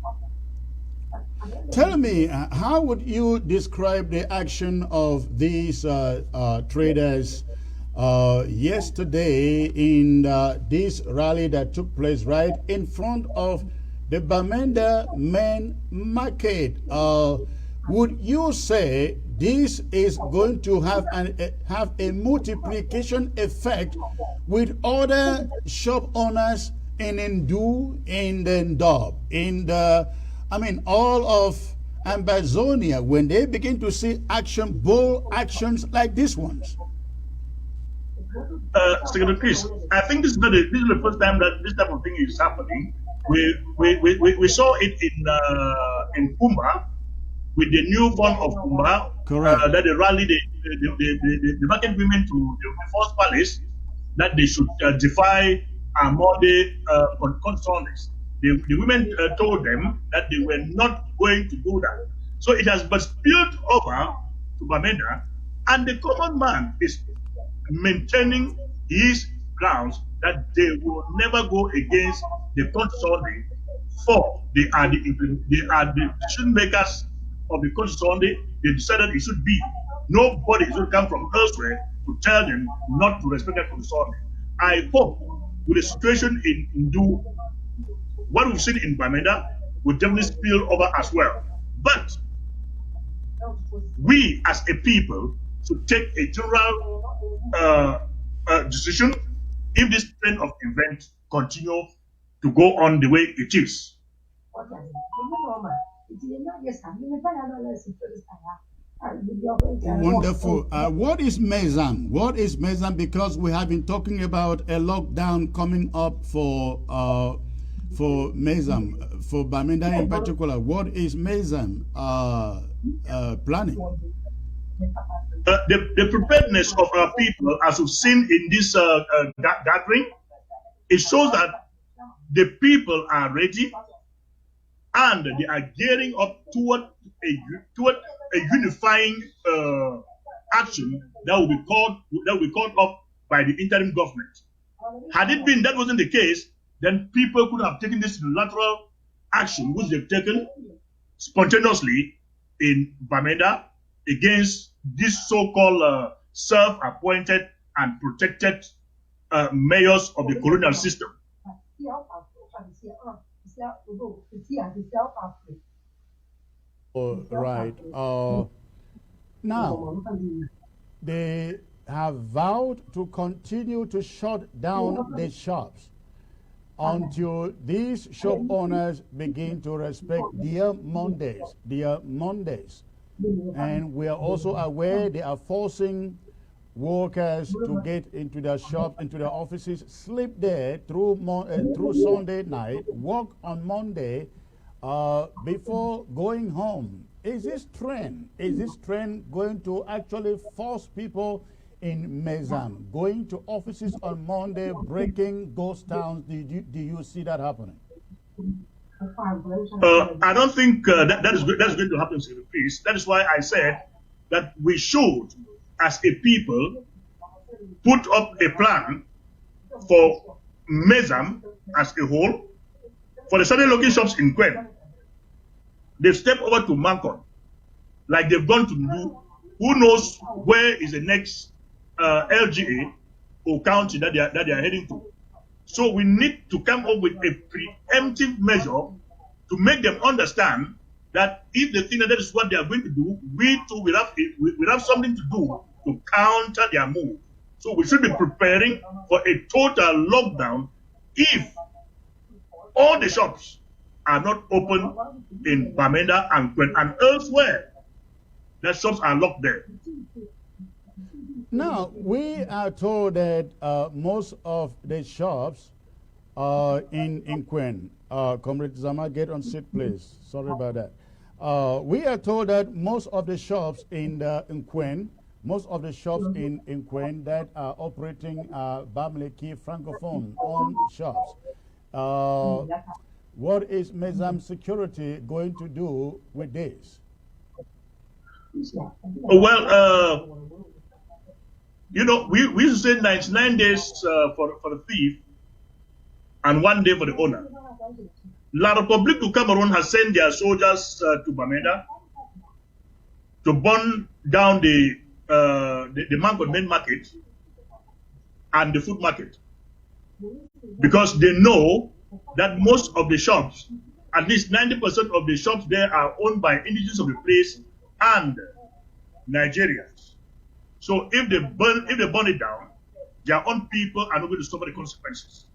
Tell me, how would you describe the action of these traders yesterday in this rally that took place right in front of the Bamenda main market? Would you say this is going to have a multiplication effect with other shop owners in Ndu, in the Ndob, in the, I mean, all of and Bazonia when they begin to see bold actions like these ones? Secretary Chris, I think this is the first time that this type of thing is happening. We saw it in Kumba with the new form of Kumba. Correct. That they rallied the market women to the first palace that they should defy Amode concerns. The women told them that they were not going to do that. So it has but spilled over to Bamenda, and the common man is maintaining his grounds that they will never go against the constitution, for they are the decision makers of the constitution. They decided it should be. Nobody should come from elsewhere to tell them not to respect that constitution. I hope with the situation in Ndu, what we've seen in Bamenda will definitely spill over as well. But we as a people should take a general decision if this trend of events continue to go on the way it is. Wonderful. What is Mezam? What is Mezam? Because we have been talking about a lockdown coming up for Mezam, for Bamenda in particular. What is Mezam planning? The preparedness of our people, as we've seen in this gathering, it shows that the people are ready and they are gearing up toward a unifying action that will be called up by the interim government. Had it been that wasn't the case, then people could have taken this unilateral action, which they've taken spontaneously in Bamenda against this so-called self-appointed and protected mayors of the colonial system. Right. Now, they have vowed to continue to shut down the shops until these shop owners begin to respect their Mondays. And we are also aware they are forcing workers to get into their shops, into their offices, sleep there through Sunday night, work on Monday before going home. Is this trend going to actually force people in Mezam going to offices on Monday, breaking ghost towns? Do you see that happening? I don't think that's going to happen, Secretary Peace. That is why I said that we should, as a people, put up a plan for Mezam as a whole, for the certain local shops in Quen. They've stepped over to Mancon, like they've gone to Ndu. Who knows where is the next LGA or county that they are heading to? So we need to come up with a preemptive measure to make them understand that if they think that is what they are going to do, we too will have something to do to counter their move. So we should be preparing for a total lockdown if all the shops are not open in Bamenda and elsewhere. The shops are locked there. Now, we are told that most of the shops in Quen, Comrade Zama, get on seat, please. Sorry about that. We are told that most of the shops in Quen, in Quen that are operating Bamileki Francophone owned shops. What is Mezam Security going to do with this? Well, you know, we used to say 99 days for the thief and 1 day for the owner. La République du Cameroon has sent their soldiers to Bamenda to burn down the Mancon main market and the food market, because they know that most of the shops, at least 90% of the shops there, are owned by indigenous of the place and Nigerians. So if they burn it down, their own people are not going to suffer the consequences.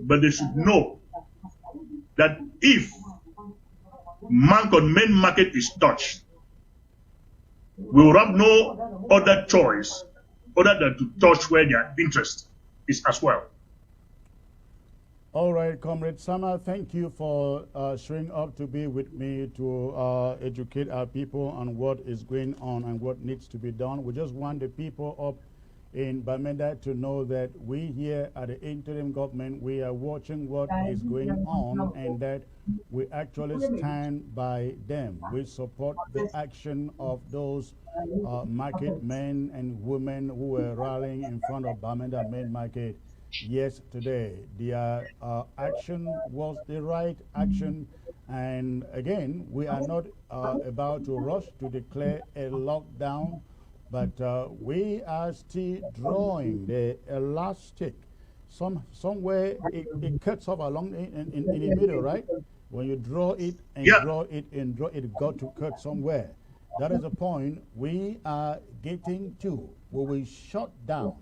But they should know that if Mancon main market is touched, we will have no other choice other than to touch where their interest is as well. All right, Comrade Sama, thank you for showing up to be with me to educate our people on what is going on and what needs to be done. We just want the people up in Bamenda to know that we here at the interim government, we are watching what is going on and that we actually stand by them. We support the action of those market men and women who were rallying in front of Bamenda Main Market yesterday. Their action was the right action, and again, we are not about to rush to declare a lockdown, but we are still drawing the elastic. Somewhere it cuts off along in the middle, right? When you draw it and draw it and draw it, got to cut somewhere. That is the point we are getting to. We will shut down.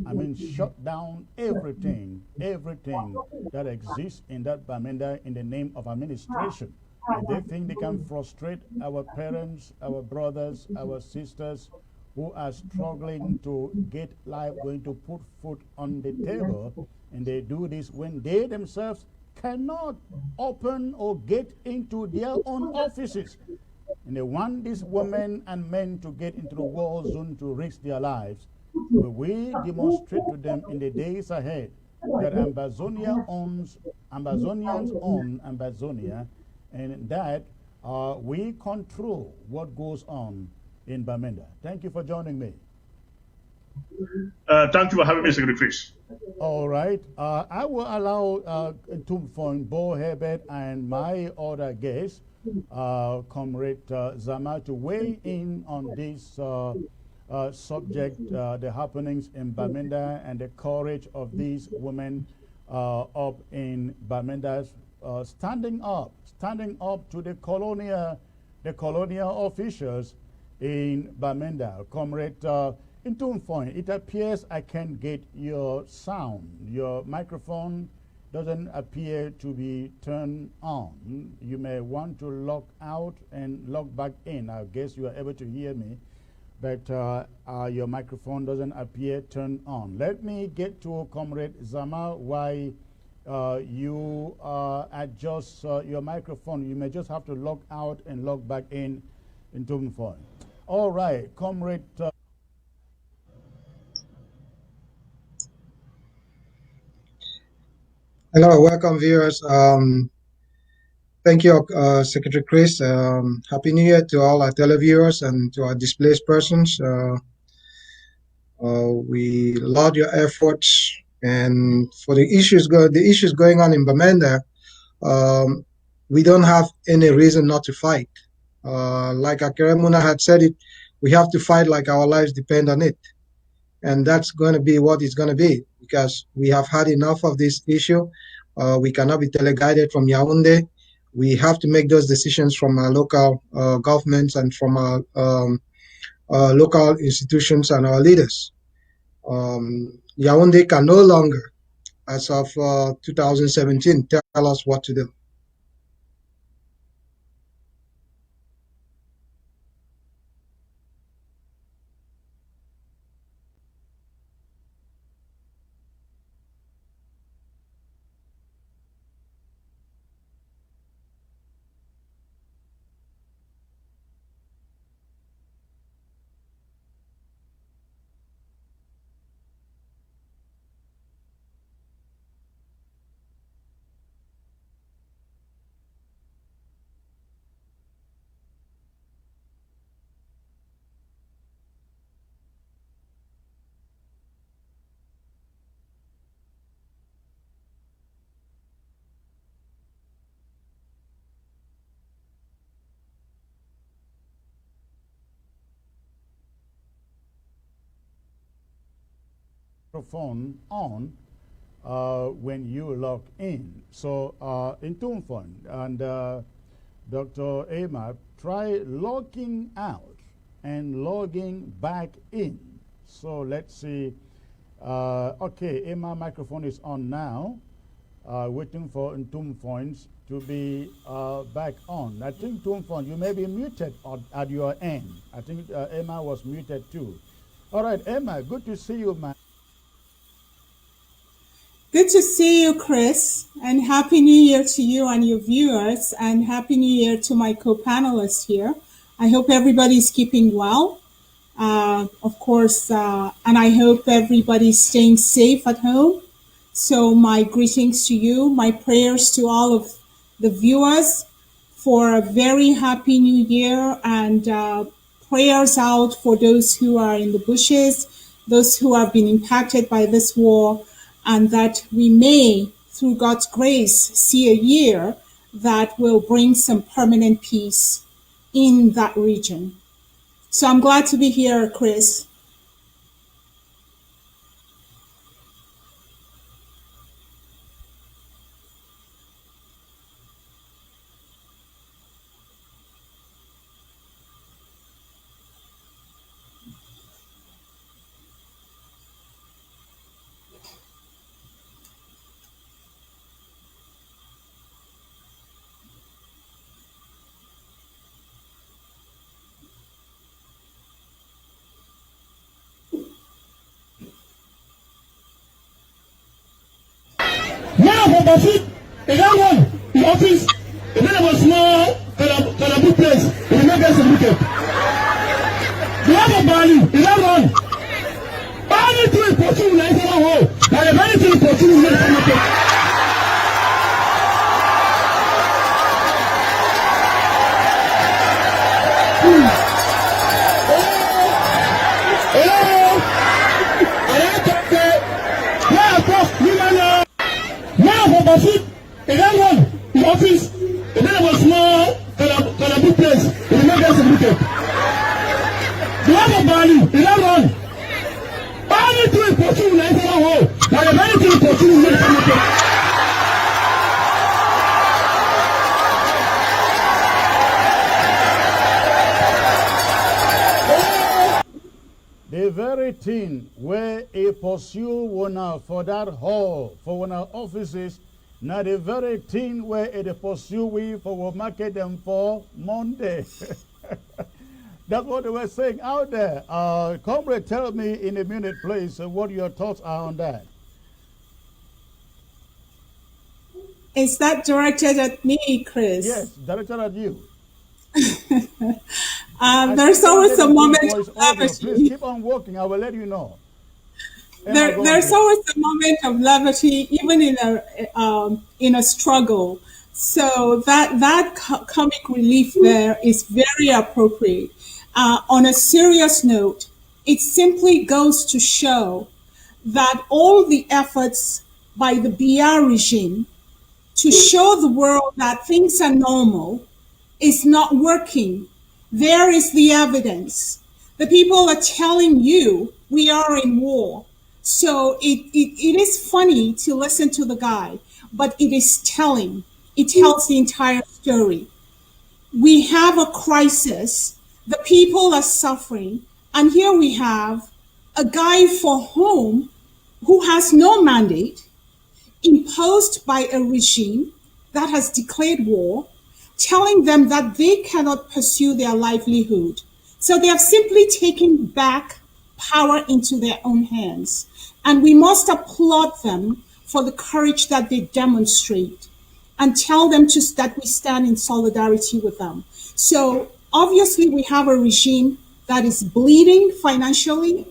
I mean, shut down everything that exists in that Bamenda in the name of administration. And they think they can frustrate our parents, our brothers, our sisters who are struggling to get life, going to put food on the table. And they do this when they themselves cannot open or get into their own offices. And they want these women and men to get into the war zone to risk their lives. But we demonstrate to them in the days ahead that Ambazonia owns, Ambazonians own Ambazonia, and that we control what goes on in Bamenda. Thank you for joining me. Thank you for having me, Secretary Chris. All right. I will allow Tumfon, Bo Herbert, and my other guests, Comrade Zama, to weigh in on this subject, the happenings in Bamenda and the courage of these women up in Bamenda, standing up to the colonial officials in Bamenda. Comrade in Tumfon, it appears I can't get your sound. Your microphone doesn't appear to be turned on. You may want to log out and log back in. I guess you are able to hear me, but your microphone doesn't appear turned on. Let me get to Comrade Zama while you adjust your microphone. You may just have to log out and log back in Tumfon. All right, Comrade. Hello, welcome viewers. Thank you, Secretary Chris. Happy New Year to all our televiewers and to our displaced persons. We laud your efforts, and for the issues going on in Bamenda, we don't have any reason not to fight. Like Akere Muna had said it, we have to fight like our lives depend on it. And that's going to be what it's going to be, because we have had enough of this issue. We cannot be teleguided from Yaoundé. We have to make those decisions from our local governments and from our local institutions and our leaders. Yaoundé can no longer, as of 2017, tell us what to do. Microphone on when you log in. So in Tumfon and Dr. Amar, try logging out and logging back in. So let's see. Okay, Amar microphone is on now. waiting for Ntumfoins to be back on. I think Ntumfoin, you may be muted at your end. I think Emma was muted too. All right, Emma, good to see you, man. Good to see you, Chris, and Happy New Year to you and your viewers, and Happy New Year to my co-panelists here. I hope everybody's keeping well, of course, and I hope everybody's staying safe at home. So my greetings to you, my prayers to all of the viewers for a very happy new year, and prayers out for those who are in the bushes, those who have been impacted by this war, and that we may, through God's grace, see a year that will bring some permanent peace in that region. So I'm glad to be here, Chris. Now for Bafit, the young one, the office, the name of small Kalabu place, the name of wicked. The other Bali, the young one. Bali to a portion like a hole, but a very to a portion like a hole. The young one, the office, the name of small Kalabu place, the name of wicked. The other Bali, the young one. Bali to a portion like a hole, but a very to a portion like a hole. The very thing where a pursue one for that hall, for one offices, now the very thing where a pursue we for will market them for Monday. That's what they were saying out there. Comrade, tell me in a minute, please, what your thoughts are on that. Is that directed at me, Chris? Yes, directed at you. There's always a moment of levity. Please keep on working. I will let you know. There's always a moment of levity, even in a struggle. So that comic relief there is very appropriate. On a serious note, it simply goes to show that all the efforts by the BR regime to show the world that things are normal is not working. There is the evidence. The people are telling you we are in war. So it is funny to listen to the guy, but it is telling. It tells the entire story. We have a crisis. The people are suffering. And here we have a guy for whom who has no mandate imposed by a regime that has declared war, telling them that they cannot pursue their livelihood. So they have simply taken back power into their own hands. And we must applaud them for the courage that they demonstrate and tell them that we stand in solidarity with them. So obviously we have a regime that is bleeding financially.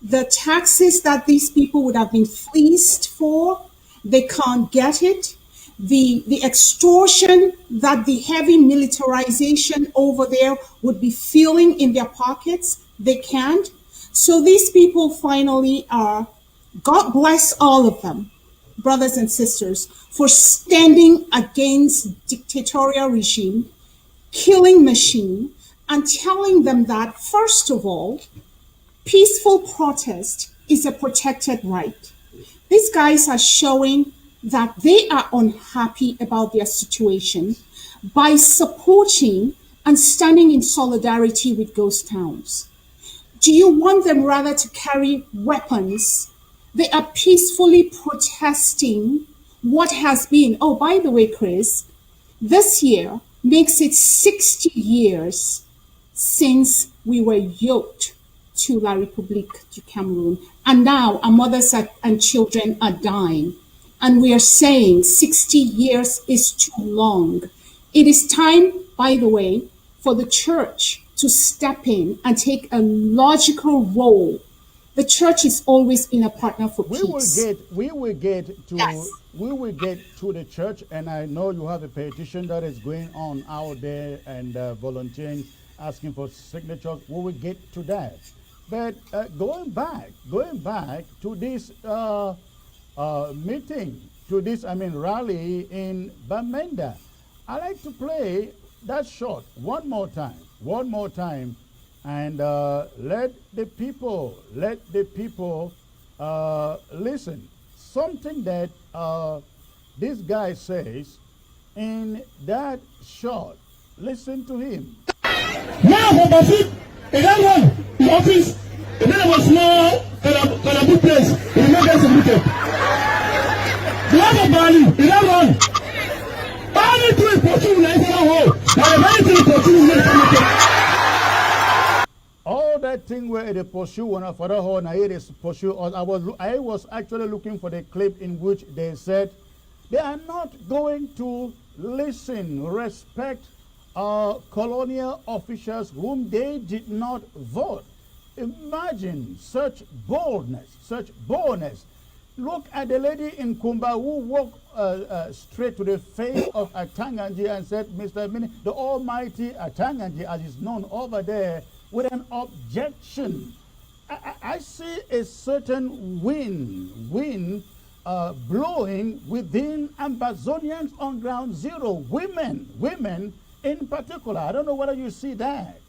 The taxes that these people would have been fleeced for, they can't get it. The extortion that the heavy militarization over there would be feeling in their pockets, they can't. So these people finally are, God bless all of them, brothers and sisters, for standing against dictatorial regime, killing machine, and telling them that, first of all, peaceful protest is a protected right. These guys are showing that they are unhappy about their situation by supporting and standing in solidarity with ghost towns. Do you want them rather to carry weapons? They are peacefully protesting what has been. Oh, by the way, Chris, this year makes it 60 years since we were yoked to La République du Cameroon. And now our mothers and children are dying. And we are saying 60 years is too long. It is time, by the way, for the church to step in and take a logical role. The church is always in a partner for peace. We will get to the church, and I know you have a petition that is going on out there and volunteering, asking for signatures. We will get to that. But going back to this meeting, to this rally in Bamenda, I like to play that shot one more time, and let the people listen. Something that this guy says in that shot. Listen to him. Now, in that one, the office, the man was small, and a good place. He made us a meeting. The other Bali, in that one, Bali to a portion, like a hole. And a to a portion, all that thing where the pursue one for the whole, it is pursue. I was actually looking for the clip in which they said they are not going to listen, respect colonial officials whom they did not vote. Imagine such boldness. Look at the lady in Kumba who walked straight to the face of Atanganji and said, Mr. Mini, the almighty Atanganji, as is known over there, with an objection. I see a certain wind blowing within Ambazonians on ground zero. Women in particular. I don't know whether you see that.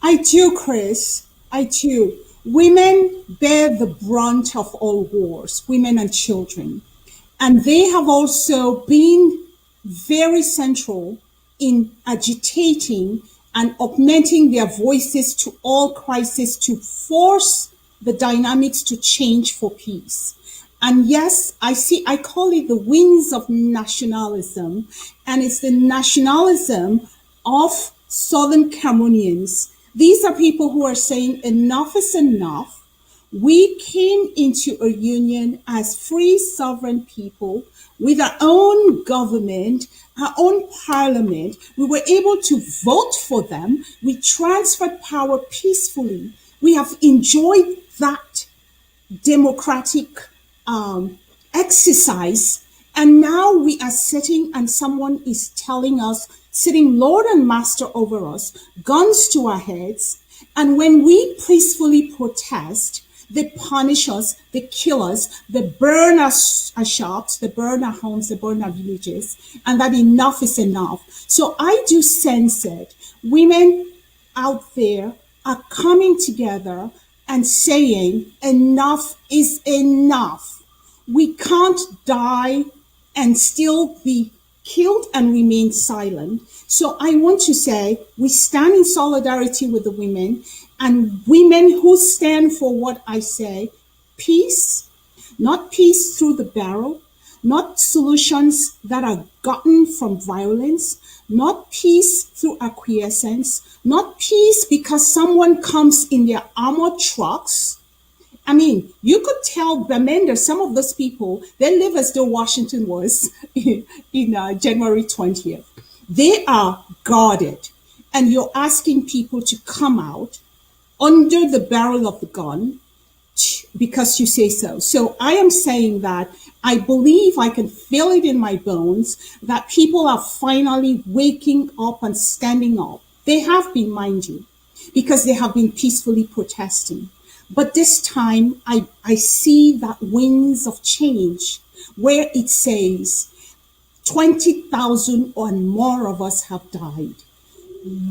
I do, Chris. I do. Women bear the brunt of all wars, women and children. And they have also been very central in agitating and augmenting their voices to all crises to force the dynamics to change for peace. And yes, I call it the winds of nationalism, and it's the nationalism of Southern Cameroonians. These are people who are saying enough is enough. We came into a union as free sovereign people with our own government, our own parliament. We were able to vote for them. We transferred power peacefully. We have enjoyed that democratic exercise. And now we are sitting and someone is telling us, sitting Lord and Master over us, guns to our heads. And when we peacefully protest, they punish us, they kill us, they burn our shops, they burn our homes, they burn our villages, and that enough is enough. So I do sense it. Women out there are coming together and saying enough is enough. We can't die and still be killed and remain silent. So I want to say we stand in solidarity with the women, and women who stand for what I say, peace, not peace through the barrel, not solutions that are gotten from violence, not peace through acquiescence, not peace because someone comes in their armored trucks. I mean, you could tell Bamenda, some of those people, they live as though Washington was in January 20th. They are guarded, and you're asking people to come out under the barrel of the gun because you say so. So I am saying that I believe I can feel it in my bones that people are finally waking up and standing up. They have been, mind you, because they have been peacefully protesting. But this time I see that winds of change where it says 20,000 or more of us have died.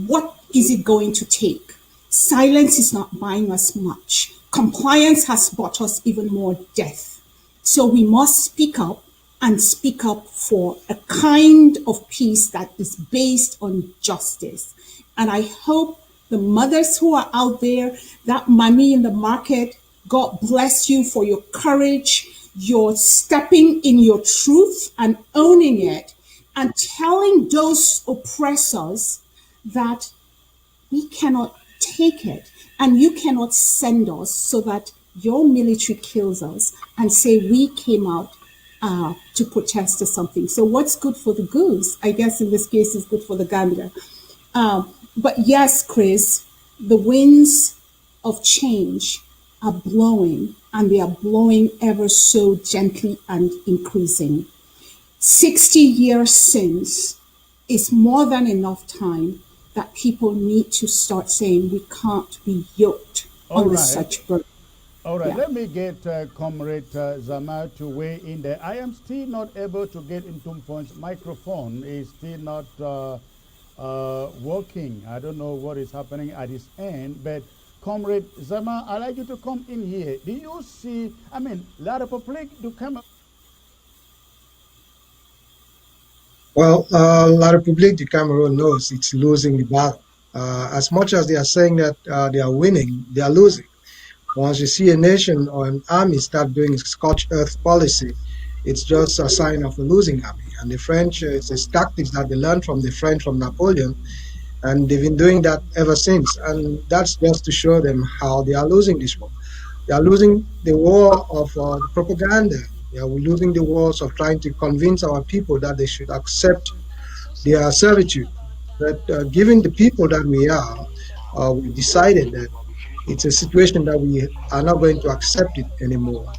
What is it going to take? Silence is not buying us much. Compliance has bought us even more death. So we must speak up and speak up for a kind of peace that is based on justice. And I hope the mothers who are out there, that mommy in the market, God bless you for your courage you're stepping in your truth and owning it and telling those oppressors that we cannot take it and you cannot send us so that your military kills us and say we came out to protest or something. So what's good for the goose, I guess in this case, is good for the gander. But yes, Chris, the winds of change are blowing, and they are blowing ever so gently and increasing. 60 years since is more than enough time that people need to start saying we can't be yoked under such burden. All right, let me get Comrade Zama to weigh in there. I am still not able to get into Point's microphone. It's still not working. I don't know what is happening at his end, but Comrade Zama, I'd like you to come in here. Do you see, I mean, La République du Cameroon? Well, La République du Cameroon knows it's losing the battle. As much as they are saying that they are winning, they are losing. Once you see a nation or an army start doing scorched earth policy, it's just a sign of a losing army. And the French, it's tactics that they learned from the French, from Napoleon, and they've been doing that ever since. And that's just to show them how they are losing this war. They are losing the war of propaganda. They are losing the wars of trying to convince our people that they should accept their servitude. But given the people that we are, we decided that it's a situation that we are not going to accept it anymore.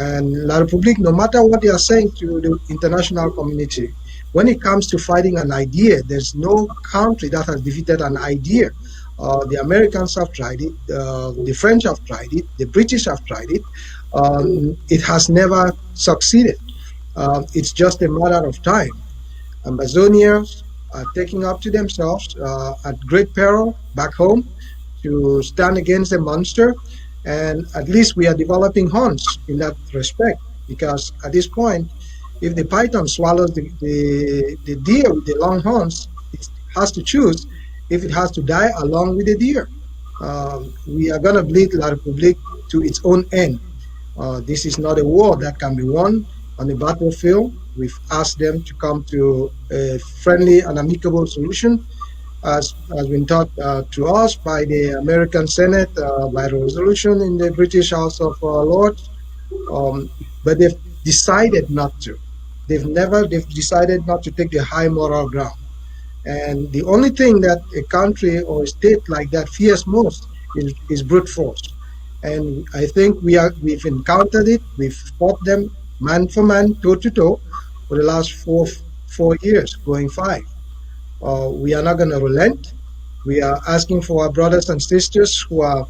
And La République, no matter what they are saying to the international community, when it comes to fighting an idea, there's no country that has defeated an idea. The Americans have tried it, the French have tried it, the British have tried it. It has never succeeded. It's just a matter of time. Ambazonians are taking up to themselves at great peril back home to stand against the monster, and at least we are developing horns in that respect, because at this point, if the python swallows the deer with the long horns, it has to choose if it has to die along with the deer. We are going to bleed La République to its own end. This is not a war that can be won on the battlefield. We've asked them to come to a friendly and amicable solution, as has been taught to us by the American Senate, by resolution in the British House of Lords. But they've decided not to. They've decided not to take the high moral ground. And the only thing that a country or a state like that fears most is brute force. And I think we've encountered it. We've fought them man for man, toe to toe, for the last four years, going 5. We are not going to relent. We are asking for our brothers and sisters who are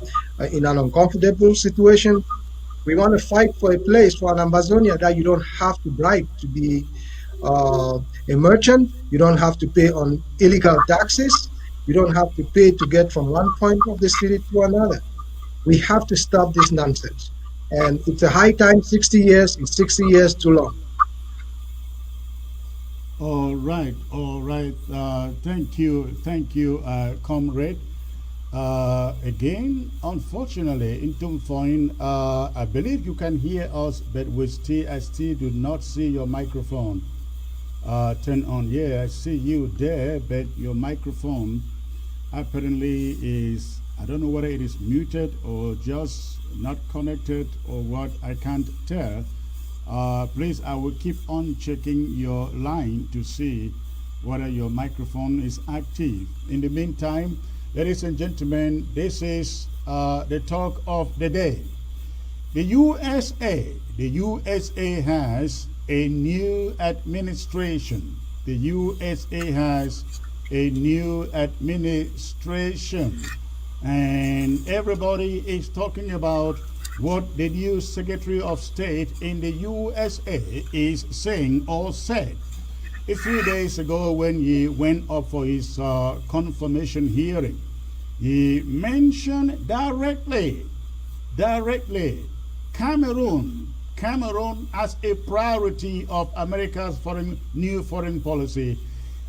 in an uncomfortable situation. We want to fight for a place, for an Amazonia that you don't have to bribe to be a merchant. You don't have to pay on illegal taxes. You don't have to pay to get from one point of the city to another. We have to stop this nonsense. And it's a high time. 60 years is 60 years too long. All right. Thank you, Comrade. Again, unfortunately, in Tumfoin, I believe you can hear us, but I still do not see your microphone turn on. Yeah, I see you there, but your microphone apparently is, I don't know whether it is muted or just not connected or what, I can't tell. Please, I will keep on checking your line to see whether your microphone is active. In the meantime, ladies and gentlemen, this is the talk of the day. The USA has a new administration. The USA has a new administration. And everybody is talking about what the new Secretary of State in the USA is saying or said. A few days ago when he went up for his confirmation hearing, he mentioned directly Cameroon as a priority of America's new foreign policy,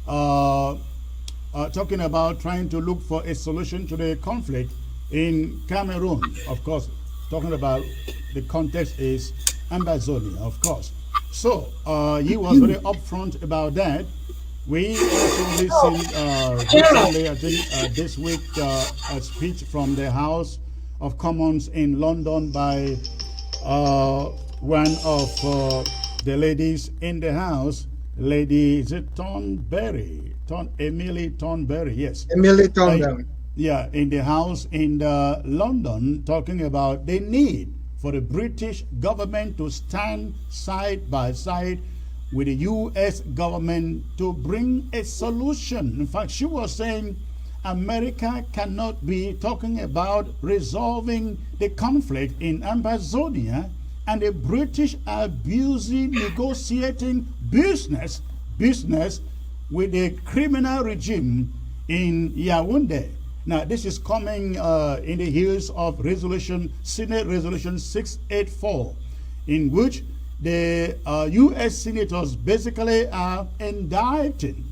talking about trying to look for a solution to the conflict in Cameroon. Of course, talking about the context is Ambazonia, of course. So he was very upfront about that. We also listened recently, I think this week, a speech from the House of Commons in London by one of the ladies in the House, Lady, is it Emily Thornberry, yes. Emily Thornberry. Yeah, in the House in London, talking about the need for the British government to stand side by side with the U.S. government to bring a solution. In fact, she was saying America cannot be talking about resolving the conflict in Amazonia and the British are busy negotiating business with the criminal regime in Yaoundé. Now, this is coming in the heels of Senate Resolution 684, in which the U.S. senators basically are indicting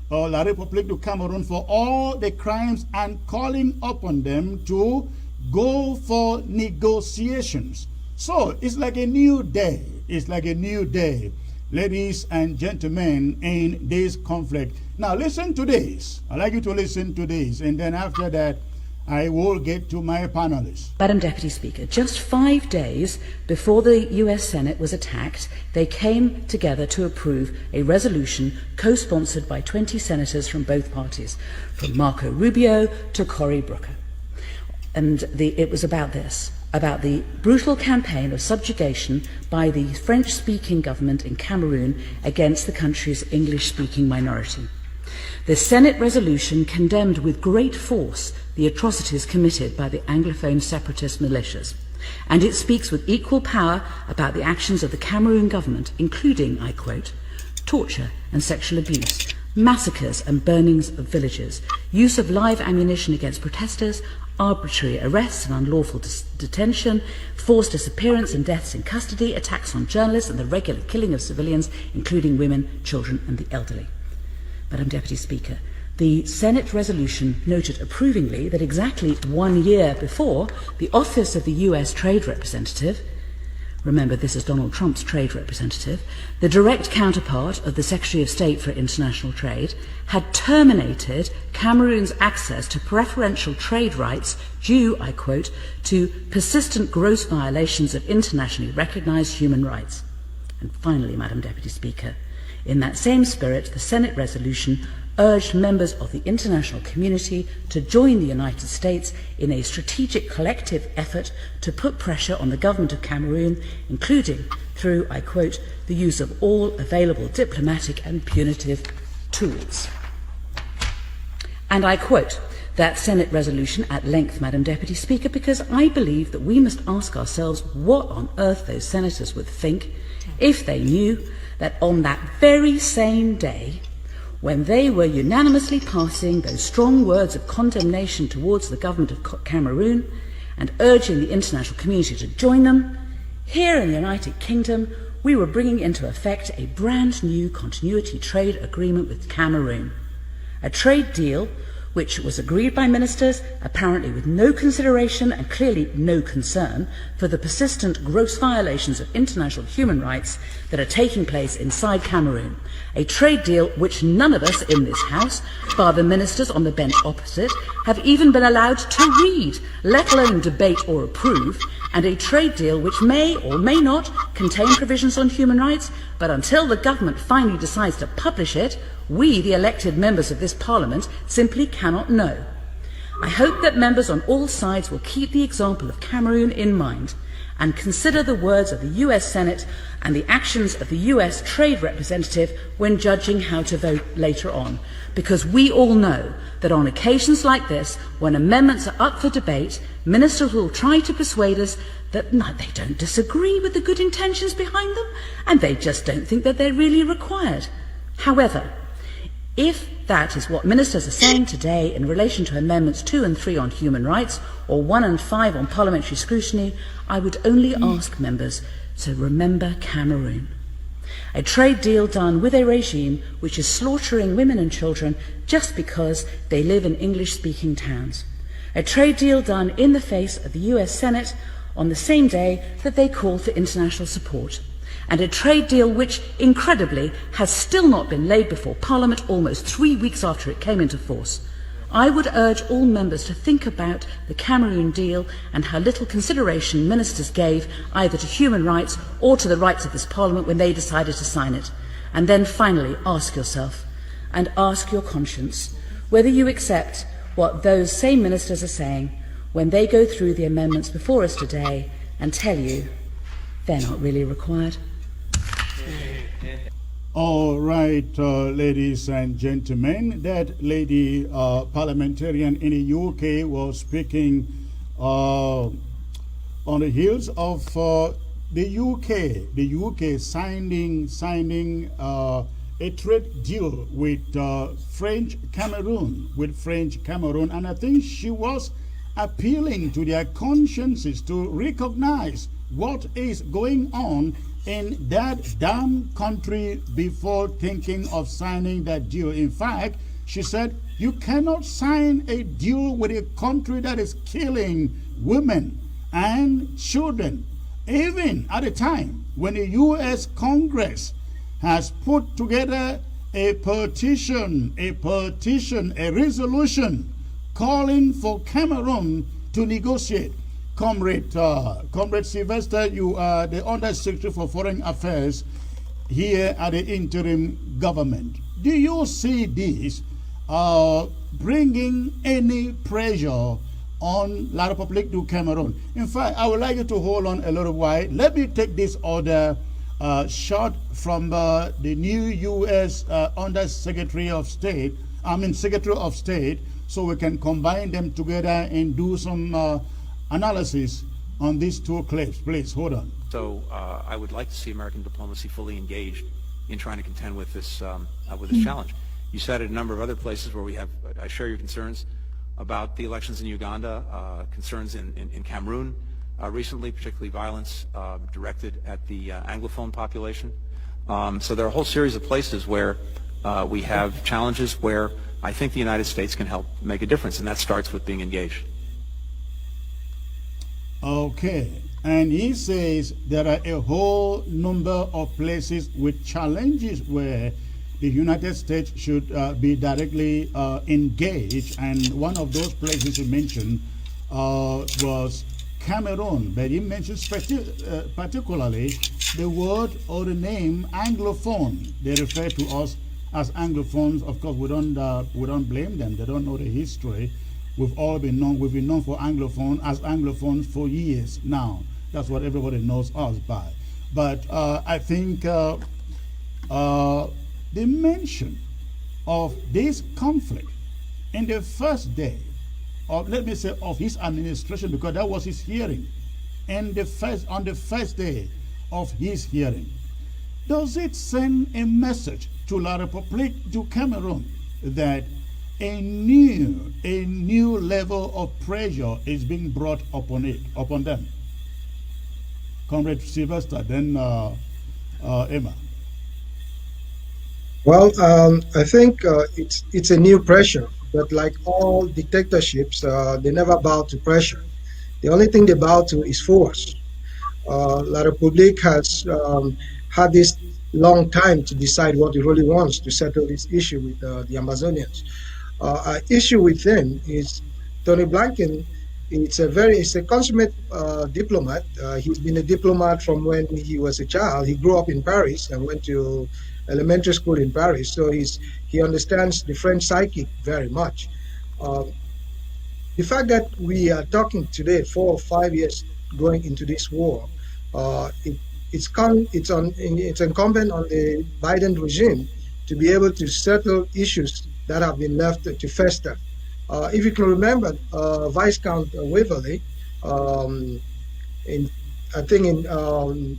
La République du Cameroon for all the crimes and calling upon them to go for negotiations. So it's like a new day. It's like a new day, ladies and gentlemen, in this conflict. Now listen to this. I'd like you to listen to this, and then after that, I will get to my panelists. Madam Deputy Speaker, just 5 days before the US Senate was attacked, they came together to approve a resolution co-sponsored by 20 senators from both parties, from Marco Rubio to Cory Booker. And it was about this, about the brutal campaign of subjugation by the French-speaking government in Cameroon against the country's English-speaking minority. The Senate resolution condemned with great force the atrocities committed by the Anglophone separatist militias, and it speaks with equal power about the actions of the Cameroon government, including, I quote, torture and sexual abuse, massacres and burnings of villages, use of live ammunition against protesters, arbitrary arrests and unlawful detention, forced disappearance and deaths in custody, attacks on journalists, and the regular killing of civilians, including women, children and the elderly. Madam Deputy Speaker, the Senate resolution noted approvingly that exactly 1 year before, the Office of the US Trade Representative, remember this is Donald Trump's trade representative, the direct counterpart of the Secretary of State for International Trade, had terminated Cameroon's access to preferential trade rights due, I quote, to persistent gross violations of internationally recognized human rights. And finally, Madam Deputy Speaker, in that same spirit, the Senate resolution urged members of the international community to join the United States in a strategic collective effort to put pressure on the government of Cameroon, including through, I quote, the use of all available diplomatic and punitive tools. And I quote that Senate resolution at length, Madam Deputy Speaker, because I believe that we must ask ourselves what on earth those senators would think if they knew that on that very same day, when they were unanimously passing those strong words of condemnation towards the government of Cameroon and urging the international community to join them, here in the United Kingdom, we were bringing into effect a brand new continuity trade agreement with Cameroon. A trade deal which was agreed by ministers, apparently with no consideration and clearly no concern for the persistent gross violations of international human rights that are taking place inside Cameroon. A trade deal which none of us in this House, bar the ministers on the bench opposite, have even been allowed to read, let alone debate or approve, and a trade deal which may or may not contain provisions on human rights, but until the government finally decides to publish it, we, the elected members of this Parliament, simply cannot know. I hope that members on all sides will keep the example of Cameroon in mind and consider the words of the US Senate and the actions of the US Trade Representative when judging how to vote later on, because we all know that on occasions like this, when amendments are up for debate, ministers will try to persuade us that they don't disagree with the good intentions behind them, and they just don't think that they're really required. However, if that is what ministers are saying today in relation to Amendments 2 and 3 on human rights, or 1 and 5 on parliamentary scrutiny, I would only ask members to remember Cameroon. A trade deal done with a regime which is slaughtering women and children just because they live in English-speaking towns. A trade deal done in the face of the US Senate on the same day that they called for international support, and a trade deal which, incredibly, has still not been laid before Parliament almost 3 weeks after it came into force. I would urge all members to think about the Cameroon deal and how little consideration ministers gave either to human rights or to the rights of this Parliament when they decided to sign it. And then finally ask yourself, and ask your conscience, whether you accept what those same ministers are saying when they go through the amendments before us today and tell you they're not really required. All right, ladies and gentlemen, that lady parliamentarian in the UK was speaking on the heels of the UK signing a trade deal with French Cameroon, and I think she was appealing to their consciences to recognize what is going on in that damn country before thinking of signing that deal. In fact, she said, you cannot sign a deal with a country that is killing women and children, even at a time when the U.S. Congress has put together a resolution calling for Cameroon to negotiate. Comrade Sylvester, you are the Undersecretary for Foreign Affairs here at the interim government. Do you see this bringing any pressure on La République du Cameroon? In fact, I would like you to hold on a little while. Let me take this order shot from the new U.S. Secretary of State, so we can combine them together and do some analysis on these two clips. Please, hold on. So I would like to see American diplomacy fully engaged in trying to contend with this challenge. You cited a number of other places where we have, I share your concerns about the elections in Uganda, concerns in Cameroon recently, particularly violence directed at the Anglophone population. So there are a whole series of places where we have challenges where I think the United States can help make a difference, and that starts with being engaged. Okay, and he says there are a whole number of places with challenges where the United States should be directly engaged, and one of those places he mentioned was Cameroon, but he mentioned particularly the word or the name Anglophone. They refer to us as Anglophones. Of course, we don't blame them. They don't know the history. We've been known for Anglophones for years now. That's what everybody knows us by. But I think the mention of this conflict in the first day of, let me say, of his administration, because that was his hearing, and on the first day of his hearing, does it send a message to La République du Cameroon that a new level of pressure is being brought upon them? Comrade Sylvester, then Emma. Well, I think it's a new pressure, but like all dictatorships, they never bow to pressure. The only thing they bow to is force. La République has had this long time to decide what it really wants to settle this issue with the Amazonians. Our issue with them is Tony Blinken. It's a consummate diplomat. He's been a diplomat from when he was a child. He grew up in Paris and went to elementary school in Paris, so he understands the French psyche very much. The fact that we are talking today, 4 or 5 years going into this war, it's incumbent on the Biden regime to be able to settle issues that have been left to fester. If you can remember, Viscount Waverly, in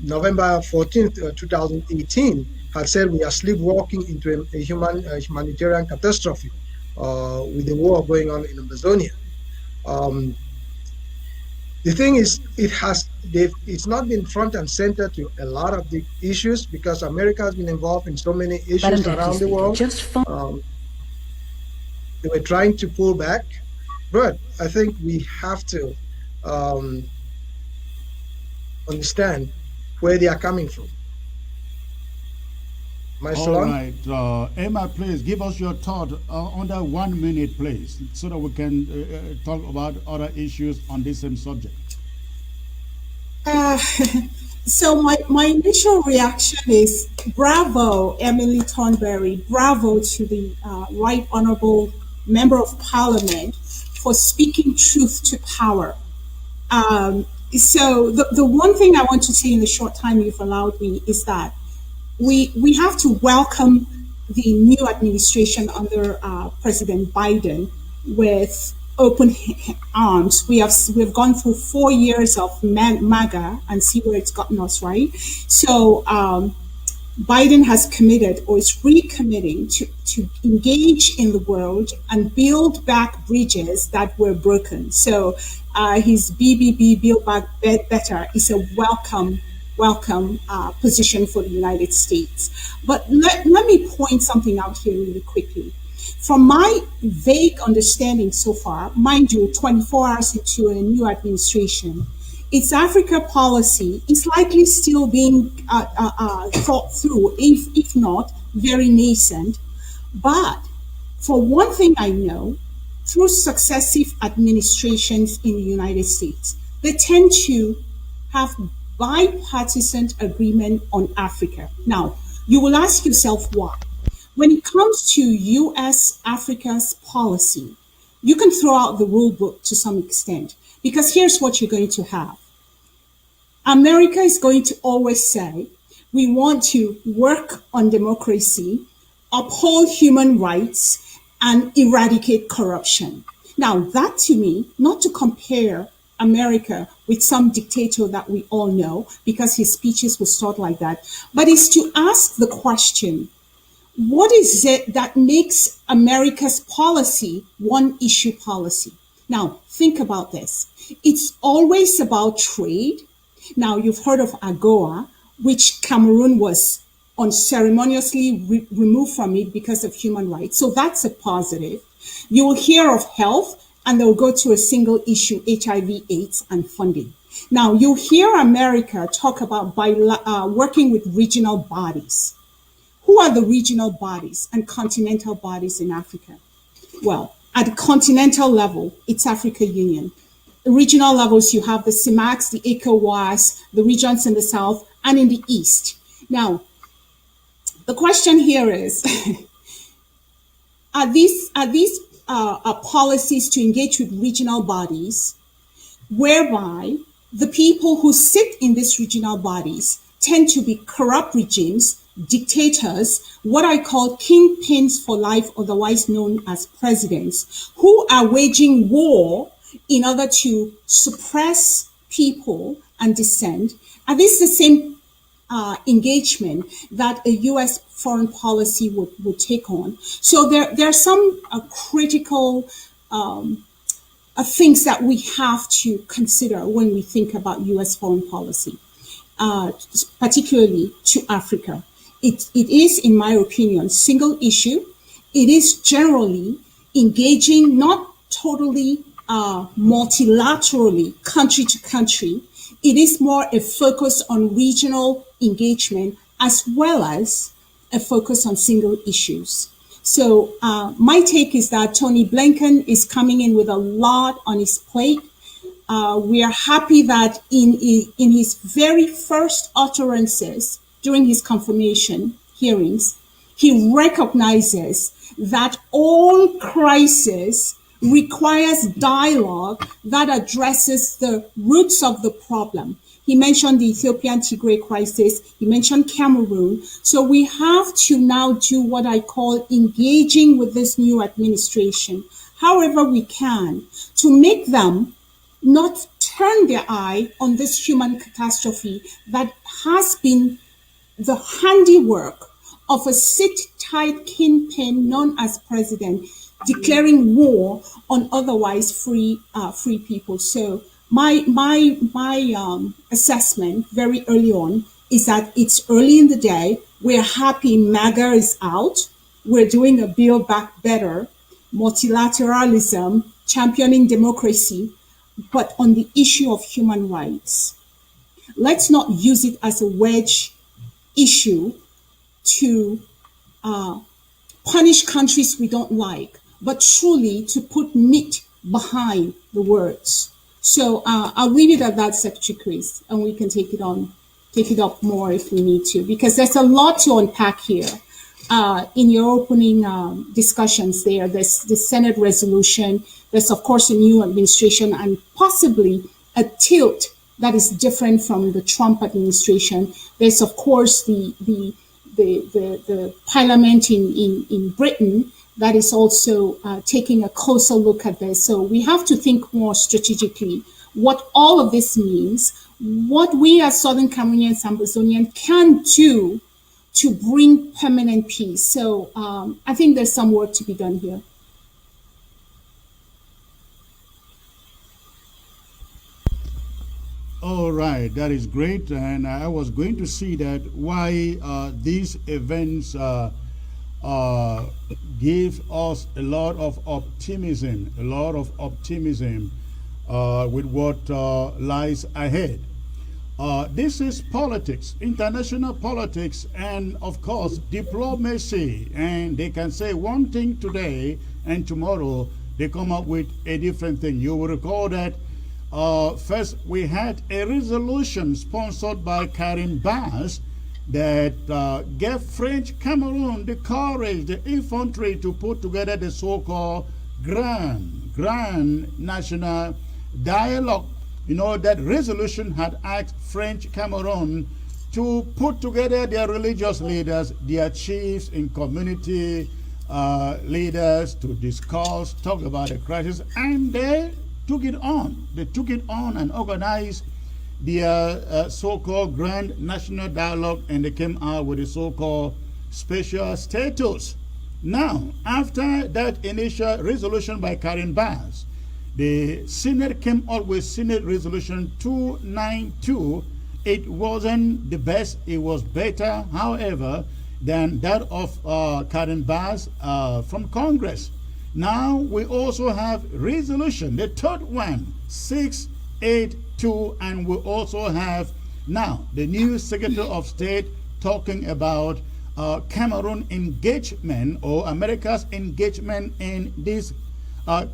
November 14th, 2018, had said we are sleepwalking into a humanitarian catastrophe with the war going on in Amazonia. The thing is, it's not been front and center to a lot of the issues because America has been involved in so many issues around the world. They were trying to pull back, but I think we have to understand where they are coming from. All right, Emma, please give us your thought under 1 minute, please, so that we can talk about other issues on this same subject. So my initial reaction is bravo, Emily Thornberry, bravo to the Right Honorable Member of Parliament for speaking truth to power. So the one thing I want to say in the short time you've allowed me is that we have to welcome the new administration under President Biden with open arms. We've gone through 4 years of MAGA and see where it's gotten us, right? So Biden has committed or is recommitting to engage in the world and build back bridges that were broken. So his BBB, Build Back Better, is a welcome position for the United States. But let me point something out here really quickly. From my vague understanding so far, mind you, 24 hours into a new administration, its Africa policy is likely still being thought through, if not very nascent. But for one thing I know, through successive administrations in the United States, they tend to have bipartisan agreement on Africa. Now, you will ask yourself why. When it comes to U.S. Africa's policy, you can throw out the rule book to some extent, because here's what you're going to have. America is going to always say, we want to work on democracy, uphold human rights, and eradicate corruption. Now, that to me, not to compare America with some dictator that we all know, because his speeches were sort like that, but is to ask the question, what is it that makes America's policy one issue policy? Now, think about this. It's always about trade. Now, you've heard of AGOA, which Cameroon was unceremoniously removed from it because of human rights. So that's a positive. You will hear of health, and they'll go to a single issue, HIV, AIDS, and funding. Now, you hear America talk about working with regional bodies. Who are the regional bodies and continental bodies in Africa? Well, at the continental level, it's Africa Union. The regional levels, you have the CIMAX, the ECOWAS, the regions in the south and in the east. Now, the question here is, are these policies to engage with regional bodies whereby the people who sit in these regional bodies tend to be corrupt regimes, dictators, what I call kingpins for life, otherwise known as presidents, who are waging war in order to suppress people and dissent? And this is the same engagement that a U.S. foreign policy would take on. So there are some critical things that we have to consider when we think about U.S. foreign policy, particularly to Africa. It is, in my opinion, single issue. It is generally engaging not totally multilaterally, country to country. It is more a focus on regional engagement as well as a focus on single issues. So my take is that Tony Blinken is coming in with a lot on his plate. We are happy that in his very first utterances during his confirmation hearings, he recognizes that all crisis requires dialogue that addresses the roots of the problem. He mentioned the Ethiopian Tigray crisis. He mentioned Cameroon. So we have to now do what I call engaging with this new administration, however we can, to make them not turn their eye on this human catastrophe that has been the handiwork of a sit-tight kingpin known as president, declaring war on otherwise free people. So my assessment very early on is that it's early in the day. We're happy MAGA is out. We're doing a Build Back Better, multilateralism, championing democracy, but on the issue of human rights. let's not use it as a wedge issue to punish countries we don't like, but truly to put meat behind the words. So I'll leave it at that, Secretary Chris, and we can take it up more if we need to, because there's a lot to unpack here. In your opening discussions there's the Senate resolution, there's of course a new administration and possibly a tilt that is different from the Trump administration. There's of course the parliament in Britain that is also taking a closer look at this. So we have to think more strategically what all of this means, what we as Southern Cameroonians and Ambazonians can do to bring permanent peace. So I think there's some work to be done here. All right, that is great. And I was going to see that why these events give us a lot of optimism, with what lies ahead. This is politics, international politics, and of course diplomacy. And they can say one thing today, and tomorrow they come up with a different thing. You will recall that first we had a resolution sponsored by Karim Bass that gave French Cameroon the courage, the infantry, to put together the so-called Grand National Dialogue. You know, that resolution had asked French Cameroon to put together their religious leaders, their chiefs in community leaders to discuss, talk about the crisis, and they took it on. They took it on and organized their so-called Grand National Dialogue, and they came out with the so-called special status. Now, after that initial resolution by Karim Bass, the Senate came out with Senate Resolution 292. It wasn't the best, it was better, however, than that of Karim Bass from Congress. Now we also have resolution, the third one, 682, and we also have now the new Secretary of State talking about Cameroon engagement, or America's engagement in this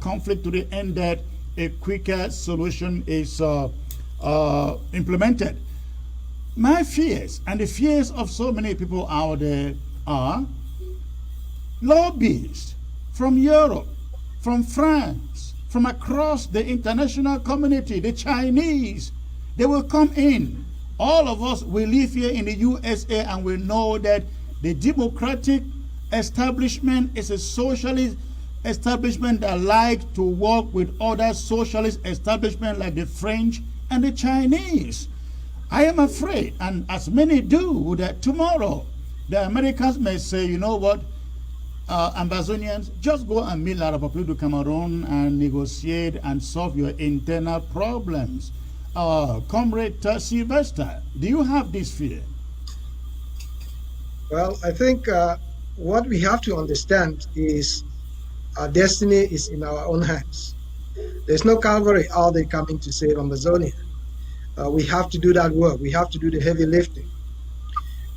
conflict, to the end that a quicker solution is implemented. My fears and the fears of so many people out there are lobbyists from Europe, from France, from across the international community, the Chinese. They will come in. All of us, we live here in the USA, and we know that the democratic establishment is a socialist establishment that like to work with other socialist establishments like the French and the Chinese. I am afraid, and as many do, that tomorrow the Americans may say, you know what, Ambazonians, just go and meet La République du Cameroon and negotiate and solve your internal problems. Comrade Sylvester, do you have this fear? Well, I think what we have to understand is our destiny is in our own hands. There's no cavalry out there coming to save Amazonia. We have to do that work. We have to do the heavy lifting.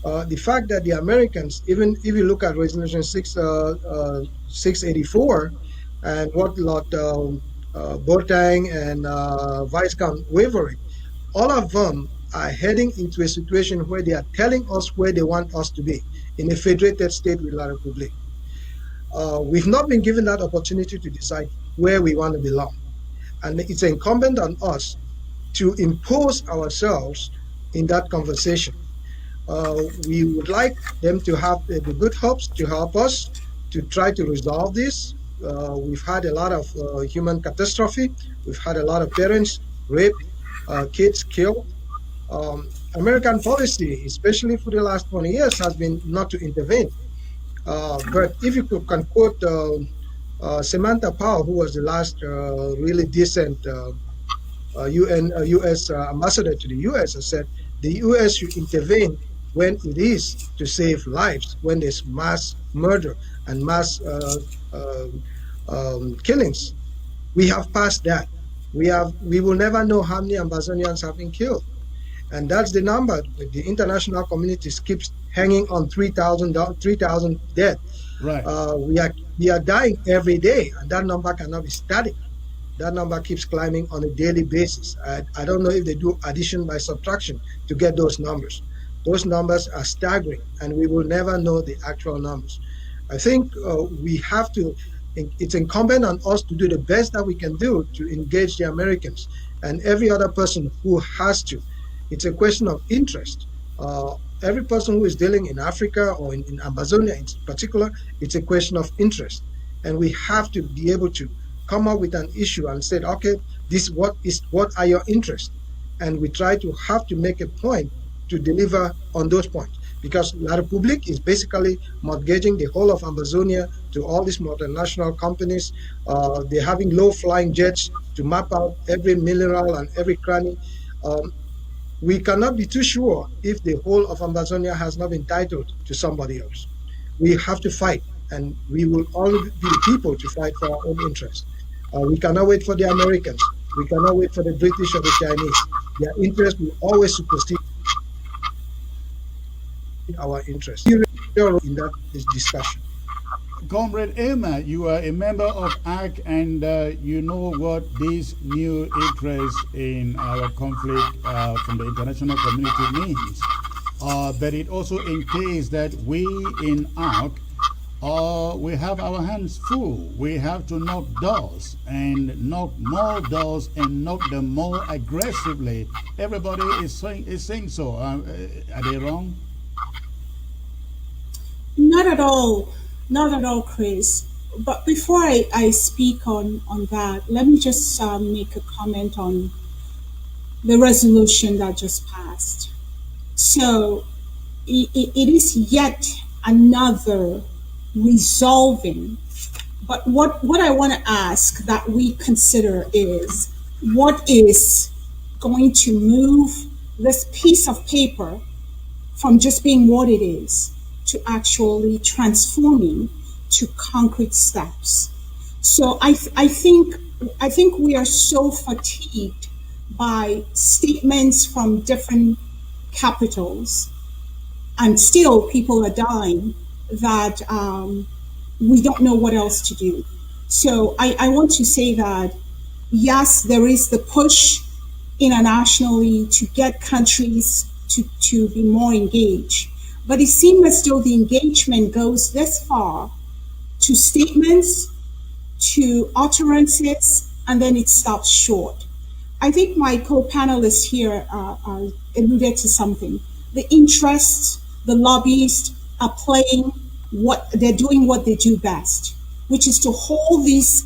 The fact that the Americans, even if you look at Resolution 684 and what Lord Boateng and Viscount Waverly, all of them are heading into a situation where they are telling us where they want us to be, in a federated state with La République. We've not been given that opportunity to decide where we want to belong. And it's incumbent on us to impose ourselves in that conversation. We would like them to have the good hopes to help us to try to resolve this. We've had a lot of human catastrophe. We've had a lot of parents raped, kids killed. American policy, especially for the last 20 years, has been not to intervene. But if you can quote Samantha Power, who was the last really decent U.S. ambassador to the U.S., has said the U.S. should intervene when it is to save lives, when there's mass murder and mass killings. We have passed that. We will never know how many Ambazonians have been killed. And that's the number. The international community keeps hanging on 3,000 dead. Right. We are dying every day, and that number cannot be static. That number keeps climbing on a daily basis. I don't know if they do addition by subtraction to get those numbers. Those numbers are staggering, and we will never know the actual numbers. I think we have to, it's incumbent on us to do the best that we can do to engage the Americans and every other person who has to. It's a question of interest. Every person who is dealing in Africa or in Amazonia in particular, it's a question of interest. And we have to be able to come up with an issue and say, okay, what are your interests? And we try to have to make a point to deliver on those points. Because La Republique is basically mortgaging the whole of Amazonia to all these multinational companies. They're having low-flying jets to map out every mineral and every cranny. We cannot be too sure if the whole of Amazonia has not been titled to somebody else. We have to fight, and we will only be the people to fight for our own interests. We cannot wait for the Americans. We cannot wait for the British or the Chinese. Their interests will always supersede our interests. In that discussion. Comrade Emma, you are a member of ACT, and you know what these new interests in our conflict from the international community means. But it also entails that we in ACT, we have our hands full. We have to knock doors and knock more doors and knock them more aggressively. Everybody is saying so. Are they wrong? Not at all. Not at all, Chris. But before I speak on that, let me just make a comment on the resolution that just passed. So it is yet another resolving. But what I want to ask that we consider is, what is going to move this piece of paper from just being what it is to actually transforming to concrete steps? So I think we are so fatigued by statements from different capitals, and still people are dying, that we don't know what else to do. So I want to say that, yes, there is the push internationally to get countries to be more engaged. But it seems as though the engagement goes this far to statements, to utterances, and then it stops short. I think my co-panelists here alluded to something. The interests, the lobbyists are they're doing what they do best, which is to hold these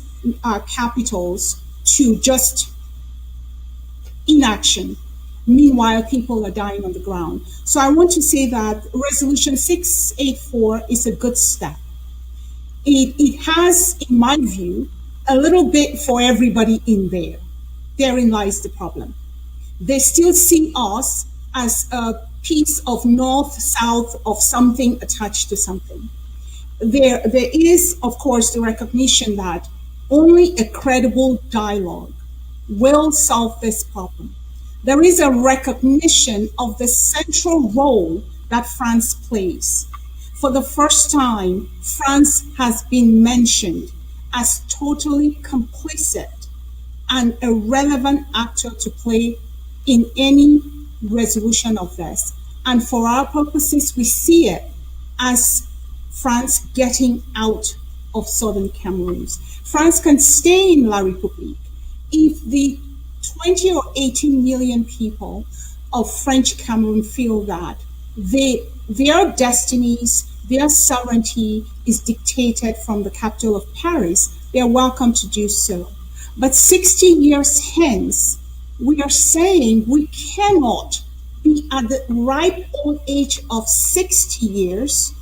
capitals to just inaction. Meanwhile, people are dying on the ground. So I want to say that Resolution 684 is a good step. It has, in my view, a little bit for everybody in there. Therein lies the problem. They still see us as a piece of north-south of something attached to something. There is, of course, the recognition that only a credible dialogue will solve this problem. There is a recognition of the central role that France plays. For the first time, France has been mentioned as totally complicit and a relevant actor to play in any resolution of this. And for our purposes, we see it as France getting out of southern Cameroon. France can stay in La République if the 20 or 18 million people of French Cameroon feel that their destinies, their sovereignty is dictated from the capital of Paris. They are welcome to do so. But 60 years hence, we are saying we cannot be at the ripe old age of 60 years.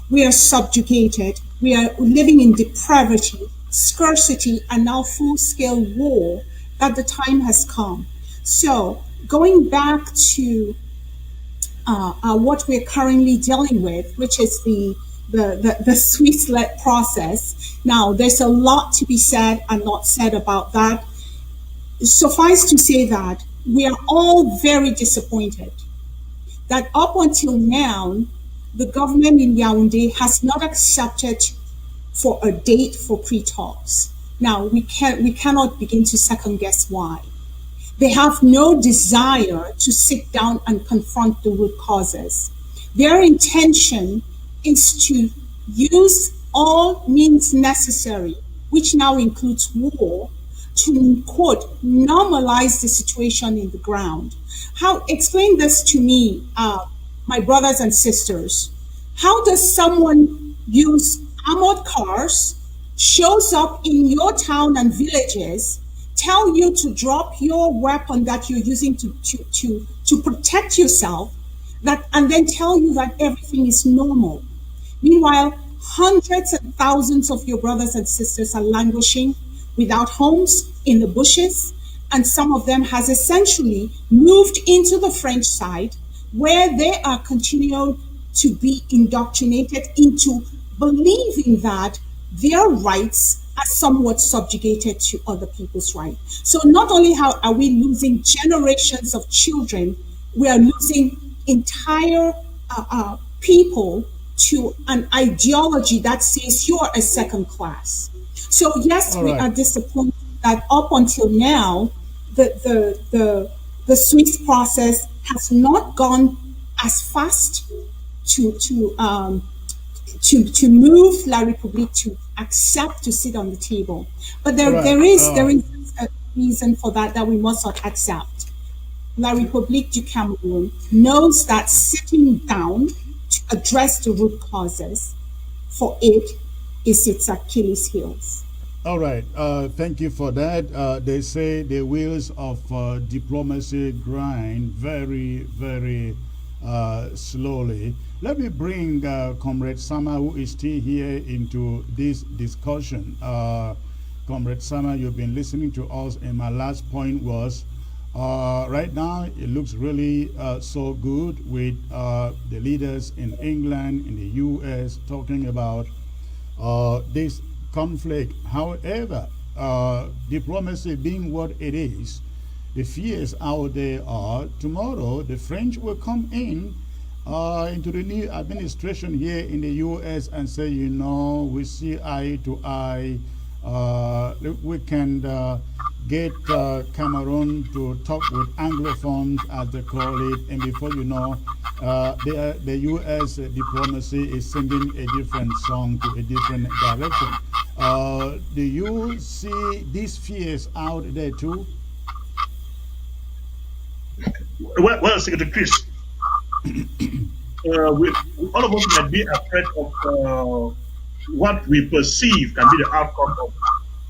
We are subjugated. We are living in depravity, scarcity, and now full-scale war, that the time has come. So going back to what we're currently dealing with, which is the Swiss-led process. Now, there's a lot to be said and not said about that. Suffice to say that we are all very disappointed that up until now, the government in Yaoundé has not accepted for a date for pre-talks. Now, we cannot begin to second guess why. They have no desire to sit down and confront the root causes. Their intention is to use all means necessary, which now includes war, to, quote, normalize the situation in the ground. Explain this to me, my brothers and sisters. How does someone use armored cars, shows up in your town and villages, tell you to drop your weapon that you're using to protect yourself, and then tell you that everything is normal? Meanwhile, hundreds and thousands of your brothers and sisters are languishing without homes in the bushes, and some of them has essentially moved into the French side, where they are continuing to be indoctrinated into believing that their rights are somewhat subjugated to other people's rights. So not only are we losing generations of children, we are losing entire people to an ideology that says you are a second class. So yes, we are disappointed that up until now, the Swiss process has not gone as fast to move La République to accept to sit on the table. But there is a reason for that we must not accept. La République du Cameroon knows that sitting down to address the root causes for it is its Achilles heels. All right. Thank you for that. They say the wheels of diplomacy grind very, very slowly. Let me bring Comrade Sama, who is still here, into this discussion. Comrade Sama, you've been listening to us, and my last point was, right now it looks really so good with the leaders in England, in the US, talking about this conflict. However, diplomacy being what it is, the fears out there are tomorrow the French will come in into the new administration here in the US and say, you know, we see eye to eye. We can get Cameroon to talk with Anglophones, as they call it, and before you know, the U.S. diplomacy is singing a different song to a different direction. Do you see these fears out there too? Well, Secretary Chris, all of us might be afraid of what we perceive can be the outcome of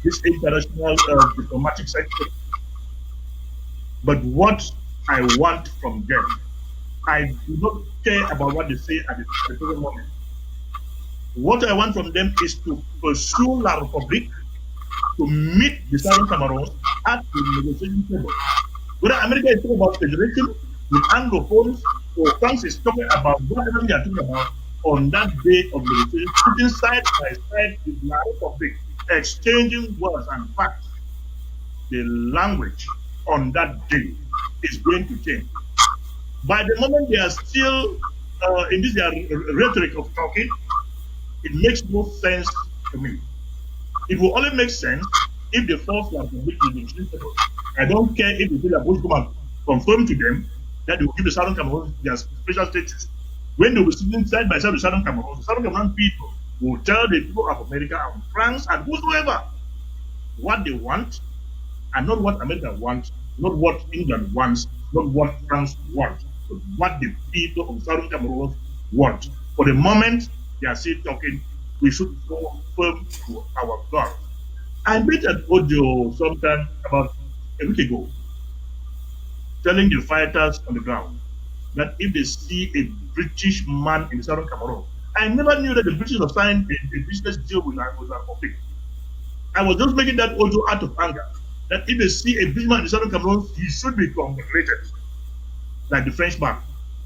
this international diplomatic sector. But what I want from them, I do not care about what they say at the present moment. What I want from them is to pursue La République, to meet the Southern Cameroon at the negotiation table. Whether America is talking about federation with Anglophones, or France is talking about whatever they are talking about, on that day of negotiation, sitting side by side with La République, exchanging words and facts, the language on that day is going to change. By the moment they are still in this rhetoric of talking, it makes no sense to me. It will only make sense if they force La République to negotiate. I don't care if the Villa Bush come and confirm to them that they will give the Southern Cameroon their special status. When they will be sitting side by side with the Southern Cameroon people will tell the people of America and France and whosoever what they want, and not what America wants, not what England wants, not what France wants, but what the people of Southern Cameroon want. For the moment, they are still talking, we should go firm to our God. I made an audio sometime about a week ago, telling the fighters on the ground that if they see a British man in Southern Cameroon, I never knew that the British have signed a business deal with our public. I was just making that audio out of anger, that if they see a British man in Southern Cameroon, he should be congratulated, like the French man.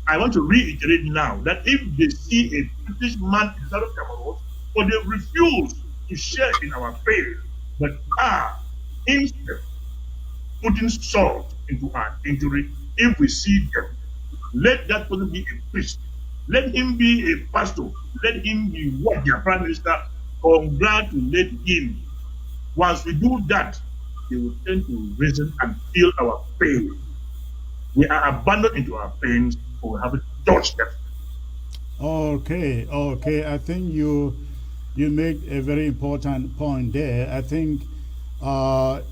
I want to reiterate now that if they see a British man in Southern Cameroon, or they refuse to share in our pain, but are instead putting salt into our injury, if we see them, Let that person be a priest. Let him be a pastor. Let him be what their prime minister. Congratulate him. Once we do that, they will tend to reason and feel our pain. We are abandoned into our pains, or we haven't touched them. Okay. I think you made a very important point there. I think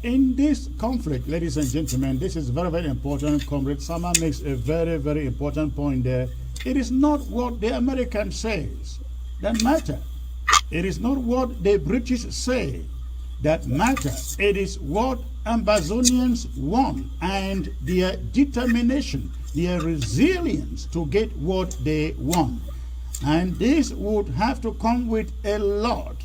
in this conflict, ladies and gentlemen, this is very, very important. Comrade Sama makes a very, very important point there. It is not what the American says that matter. It is not what the British say that matter. It is what Amazonians want and their determination, their resilience to get what they want. And this would have to come with a lot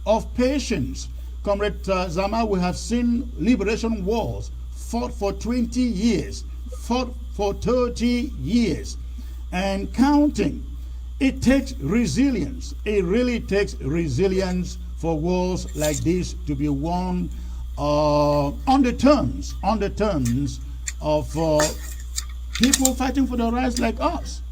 of patience. Comrade Zama, we have seen liberation wars fought for 20 years, fought for 30 years, and counting. It takes resilience. It really takes resilience for wars like this to be won on the terms of people fighting for their rights like us.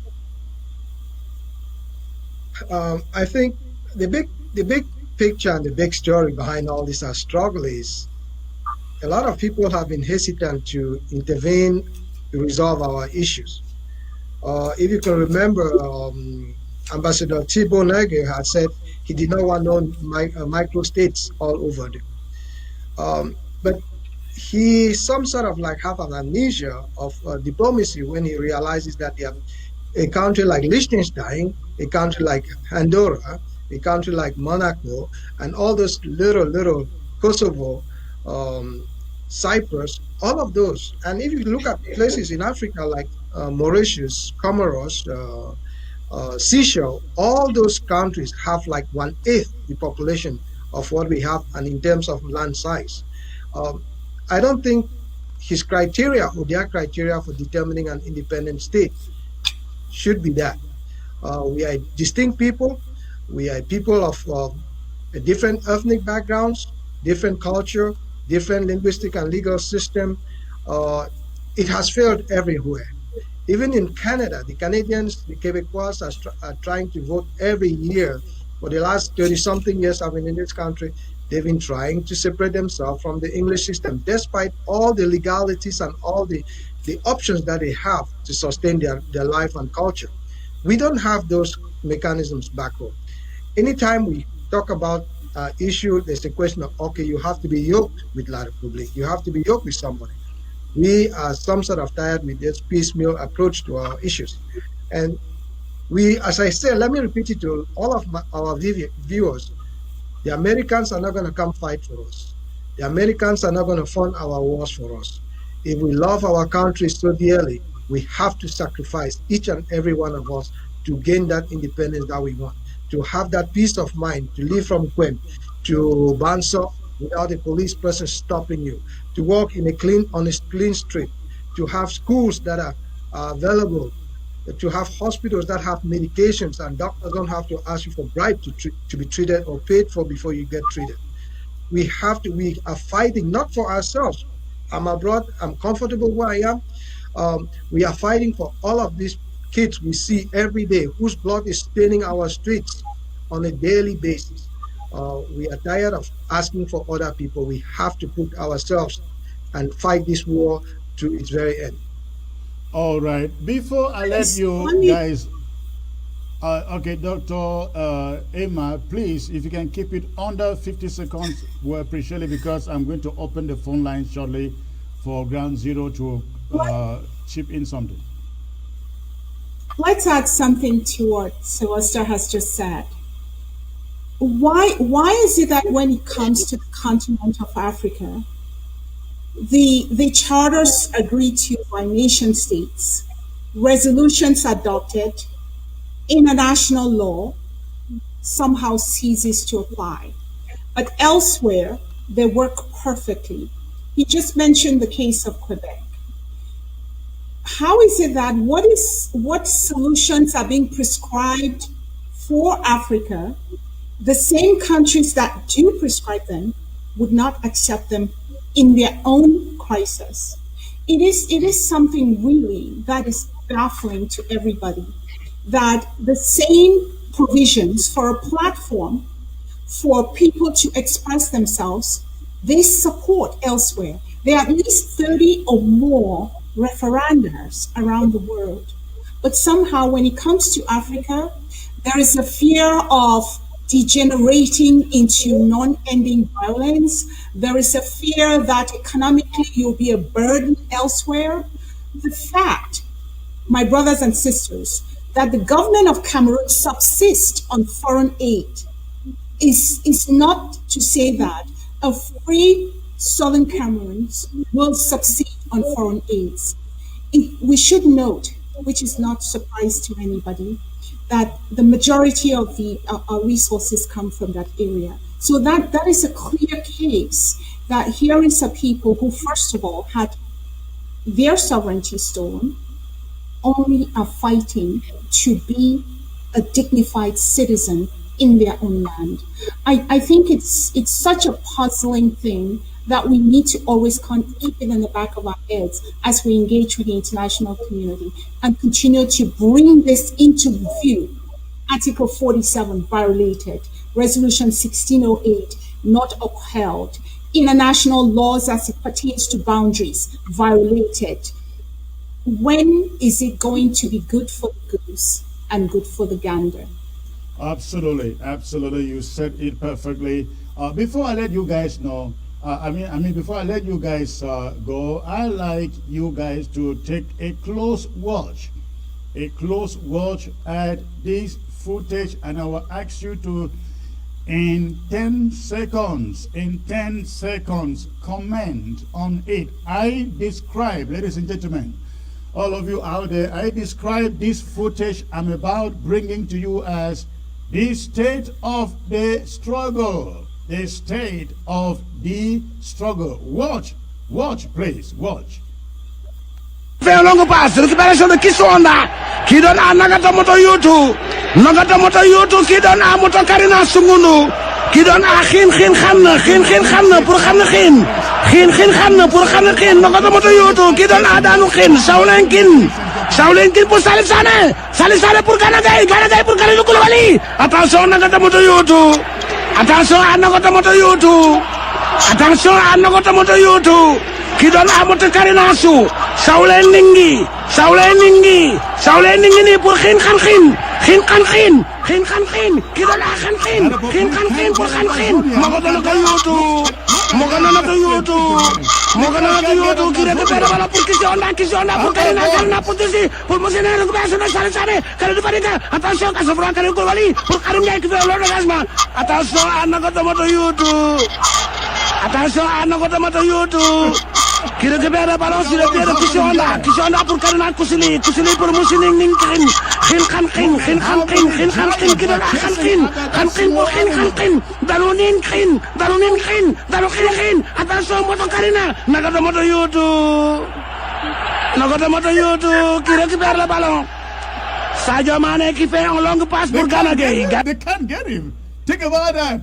I think the big picture and the big story behind all this struggle is a lot of people have been hesitant to intervene to resolve our issues. If you can remember, Ambassador Thibault Nege had said he did not want no micro-states all over them. But he some sort of like have an amnesia of diplomacy when he realizes that a country like Liechtenstein, a country like Andorra, a country like Monaco, and all those little Kosovo, Cyprus, all of those. And if you look at places in Africa like Mauritius, Comoros, Seychelles, all those countries have like 1/8 the population of what we have, and in terms of land size. I don't think his criteria or their criteria for determining an independent state should be that. We are distinct people. We are people of different ethnic backgrounds, different culture, different linguistic and legal system. It has failed everywhere. Even in Canada, the Canadians, the Quebecois are trying to vote every year. For the last 30-something years I've been in this country, they've been trying to separate themselves from the English system, despite all the legalities and all the options that they have to sustain their life and culture. We don't have those mechanisms back home. Anytime we talk about issue, there's a question of, okay, you have to be yoked with La Republique. You have to be yoked with somebody. We are some sort of tired with this piecemeal approach to our issues. And we, as I said, let me repeat it to all of our viewers, the Americans are not going to come fight for us. The Americans are not going to fund our wars for us. If we love our country so dearly, we have to sacrifice each and every one of us to gain that independence that we want, to have that peace of mind, to live from Quem to Banso without a police person stopping you, to walk in on a clean street, to have schools that are available, to have hospitals that have medications and doctors don't have to ask you for bribe to be treated or paid for before you get treated. We are fighting not for ourselves. I'm abroad, I'm comfortable where I am. We are fighting for all of these kids we see every day whose blood is staining our streets on a daily basis. We are tired of asking for other people. We have to put ourselves and fight this war to its very end. All right. Before I let you guys, okay, Dr. Emma, please, if you can keep it under 50 seconds, we appreciate it, because I'm going to open the phone line shortly for Ground Zero to chip in something. Let's add something to what Sylvester has just said. Why is it that when it comes to the continent of Africa, the charters agreed to by nation states, resolutions adopted, international law somehow ceases to apply, but elsewhere they work perfectly? He just mentioned the case of Quebec. How is it that what solutions are being prescribed for Africa, the same countries that do prescribe them would not accept them in their own crisis? it is something really that is baffling to everybody, that the same provisions for a platform for people to express themselves, they support elsewhere. There are at least 30 or more referendums around the world. But somehow when it comes to Africa, there is a fear of degenerating into non-ending violence. There is a fear that economically you'll be a burden elsewhere. The fact, my brothers and sisters, that the government of Cameroon subsists on foreign aid is not to say that a free Southern Cameroon will succeed on foreign aids. We should note, which is not a surprise to anybody, that the majority of our resources come from that area. So that is a clear case that here is a people who, first of all, had their sovereignty stolen, only are fighting to be a dignified citizen in their own land. I think it's such a puzzling thing that we need to always keep it in the back of our heads as we engage with the international community and continue to bring this into view. Article 47 violated, Resolution 1608 not upheld, international laws as it pertains to boundaries violated. When is it going to be good for the goose and good for the gander? Absolutely, absolutely. You said it perfectly. Before I let you guys know, before I let you guys go, I like you guys to take a close watch at this footage, and I will ask you to, in 10 seconds, comment on it. I describe, ladies and gentlemen, all of you out there, I describe this footage I'm about bringing to you as the state of the struggle. The state of the struggle. Watch, please, watch. Long pass, recuperation of Kisonda. Kidon Nagata Moto Yutu. Nagata Moto Yutu, Kidon Amoto Karina Sungunu. Kidon Ahin Khanna, Purkanakin. Hin Khanna, Purkanakin, Nagata Moto Yutu, Kidon Adanukin, Saulenkin pour Salisane Purkanagai, Ganagai Purkanakulali. Attention, Nagata Moto Yutu. Attention, Nagata Moto Yutu. Attention, Nagata Moto Yutu. Kidon Amoto Karinasu. Saulen Ningi ni pour Hin Kidon Khin pour Khin. Mogana to Yoto, qui récupère la pour Kisonda, pour Karina, pour Tissi, pour Monseigneur, récupération de Salisane, Karim Farika, attention, Kasofran, Karim Koulibaly, pour Karim Ndiaye qui fait l'engagement. Attention, Nagata Moto Yoto, qui récupère le ballon sur le pied de Kisonda pour Karina Kusili pour Monseigneur Ninkin, Khin, Khin pour Khin, Dalunin Khin, attention, Moto Karina, Nagata Moto Yoto, qui récupère le ballon. Sadio Mane qui fait une longue passe pour Ghana. They can't get him. Think about that.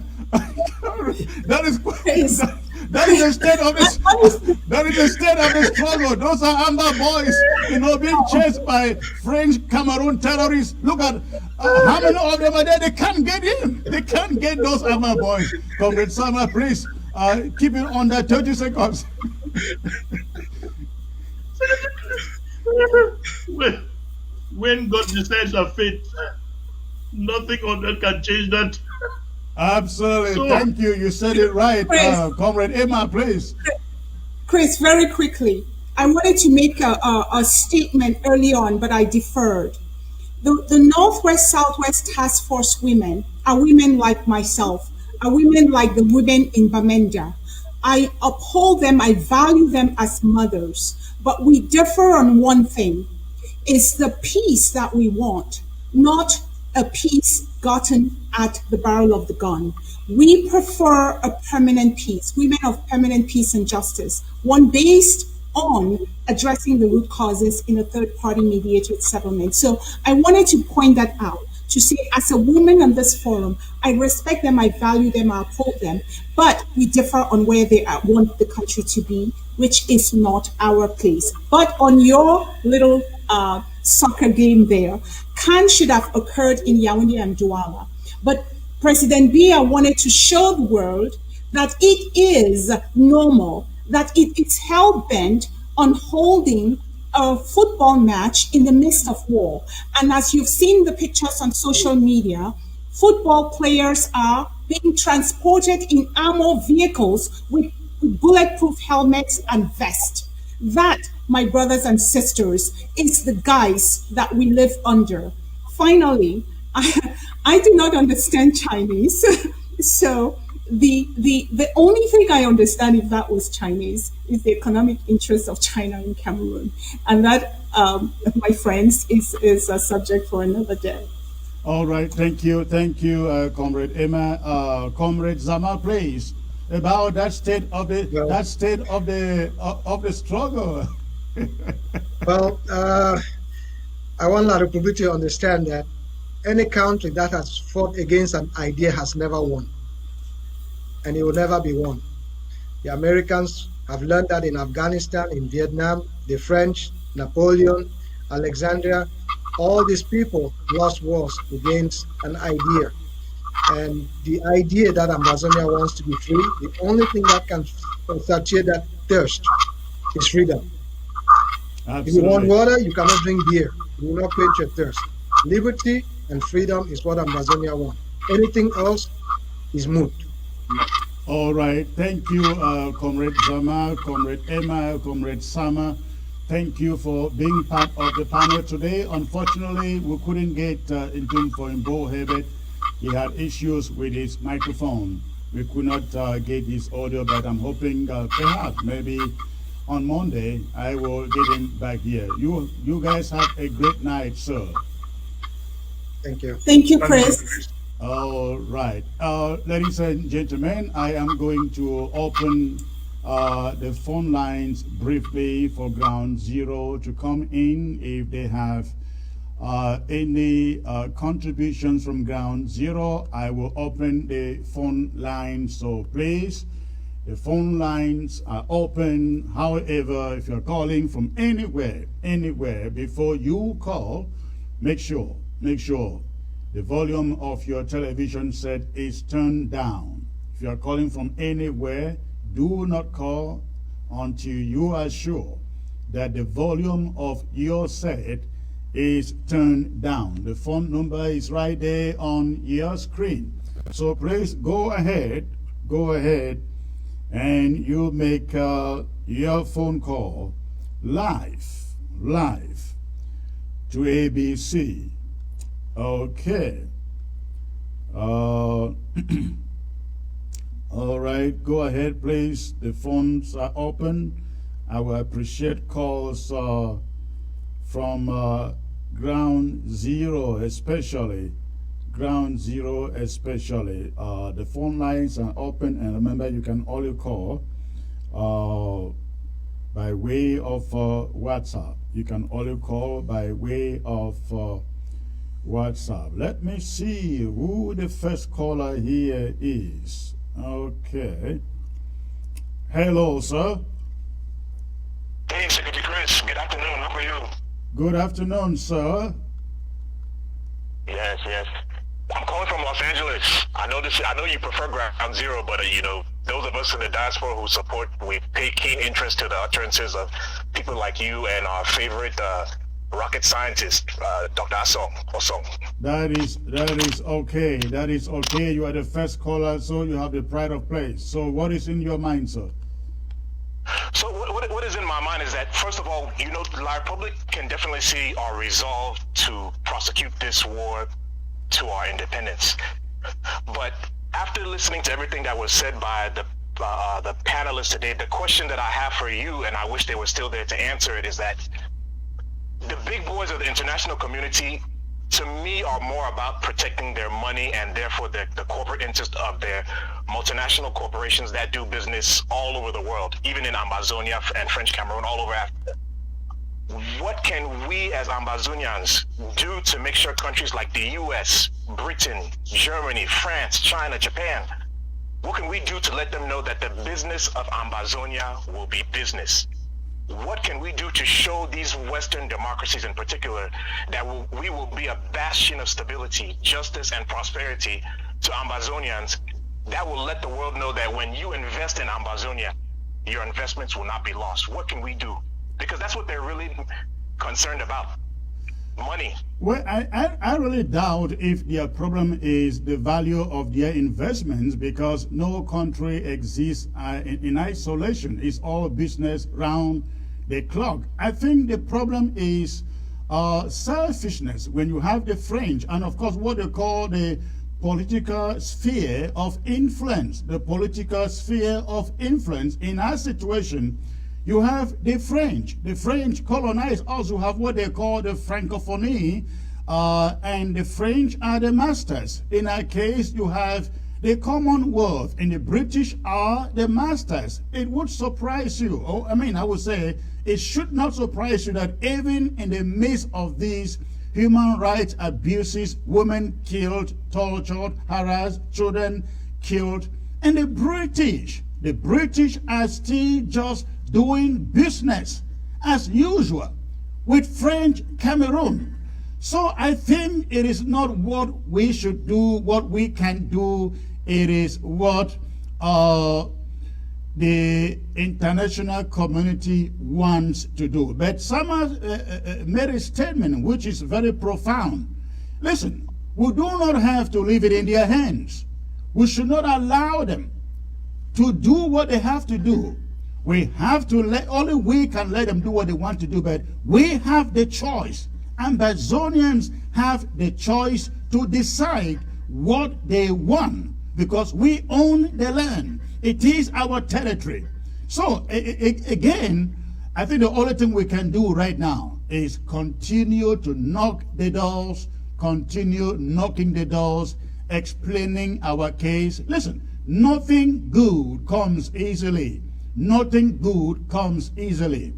That is the state of this. That is the state of the struggle. Those are Amba boys, being chased by French Cameroon terrorists. Look at how many of them are there. They can't get him. They can't get those Amba boys. Comrade Sama, please keep it under 30 seconds. When God decides a fate, nothing on earth can change that. Absolutely. So, thank you. You said it right. Comrade Emma, please. Chris, very quickly. I wanted to make a statement early on, but I deferred. The Northwest Southwest Task Force women are women like myself, are women like the women in Bamenda. I uphold them, I value them as mothers, but we differ on one thing. It's the peace that we want, not a peace gotten at the barrel of the gun. We prefer a permanent peace, women of permanent peace and justice, one based on addressing the root causes in a third-party mediated settlement. So I wanted to point that out. to say, as a woman on this forum, I respect them, I value them, I uphold them, but we differ on where they want the country to be, which is not our place. But on your little soccer game there, CAN should have occurred in Yaoundé and Douala. But President Biya wanted to show the world that it is normal, that it is hell-bent on holding a football match in the midst of war. And as you've seen the pictures on social media, football players are being transported in armored vehicles with bulletproof helmets and vests. That, my brothers and sisters, is the guise that we live under. Finally, I do not understand Chinese. So the only thing I understand, if that was Chinese, is the economic interests of China in Cameroon. And that, my friends, is a subject for another day. All right, thank you, Comrade Emma. Comrade Zama, please, about that state of the struggle. Well, I want La Republic to understand that any country that has fought against an idea has never won, and it will never be won. The Americans have learned that in Afghanistan, in Vietnam, the French, Napoleon, Alexandria, all these people lost wars against an idea. And the idea that Amazonia wants to be free, the only thing that can satiate that thirst is freedom. Absolutely. If you want water, you cannot drink beer. You will not quench your thirst. Liberty and freedom is what Amazonia wants. Anything else is moot. All right. Thank you, Comrade Zama, Comrade Emma, Comrade Sama. Thank you for being part of the panel today. Unfortunately, we couldn't get Intensifies Bo Herbert. He had issues with his microphone. We could not get his audio, but I'm hoping perhaps maybe on Monday I will get him back here. You guys have a great night, sir. Thank you. Thank you, Chris. All right. Ladies and gentlemen, I am going to open the phone lines briefly for Ground Zero to come in if they have any contributions from Ground Zero. I will open the phone lines, so please, the phone lines are open. However, if you're calling from anywhere, before you call, make sure the volume of your television set is turned down. If you are calling from anywhere, do not call until you are sure that the volume of your set is turned down. The phone number is right there on your screen. So please go ahead and you make your phone call live to ABC. Okay. All right, go ahead, please. The phones are open. I will appreciate calls from Ground Zero, especially. Ground Zero, especially. The phone lines are open, and remember, you can only call by way of WhatsApp. You can only call by way of WhatsApp. Let me see who the first caller here is. Okay. Hello, sir. Hey, Secretary Chris. Good afternoon. How are you? Good afternoon, sir. Yes. I'm calling from Los Angeles. I know you prefer Ground Zero, but those of us in the diaspora who support, we pay keen interest to the utterances of people like you and our favorite rocket scientist, Dr. Osong. That is okay. That is okay. You are the first caller, so you have the pride of place. So what is in your mind, sir? So what is in my mind is that, first of all, La Republic can definitely see our resolve to prosecute this war to our independence. But after listening to everything that was said by the panelists today, the question that I have for you, and I wish they were still there to answer it, is that the big boys of the international community, to me, are more about protecting their money and therefore the corporate interest of their multinational corporations that do business all over the world, even in Amazonia and French Cameroon, all over Africa. what can we as Ambazonians do to make sure countries like the US, Britain, Germany, France, China, Japan, what can we do to let them know that the business of Ambazonia will be business? What can we do to show these Western democracies in particular that we will be a bastion of stability, justice, and prosperity to Ambazonians that will let the world know that when you invest in Ambazonia, your investments will not be lost? What can we do? Because that's what they're really concerned about. Money. Well, I really doubt if their problem is the value of their investments, because no country exists in isolation. It's all business round the clock. I think the problem is selfishness. When you have the French and, of course, what they call the political sphere of influence, the political sphere of influence in our situation, you have the French. The French colonize us, who have what they call the Francophonie, and the French are the masters. In our case, you have the Commonwealth, and the British are the masters. It would surprise you, I would say, it should not surprise you that even in the midst of these human rights abuses, women killed, tortured, harassed, children killed, and the British are still just doing business as usual with French Cameroon. So I think it is not what we should do, what we can do. It is what the international community wants to do. But Sama made a statement which is very profound. Listen, we do not have to leave it in their hands. We should not allow them to do what they have to do. We have to only we can let them do what they want to do, but we have the choice. Ambazonians have the choice to decide what they want, because we own the land. It is our territory. So again, I think the only thing we can do right now is continue to knock the doors, continue knocking the doors, explaining our case. Listen, nothing good comes easily. Nothing good comes easily.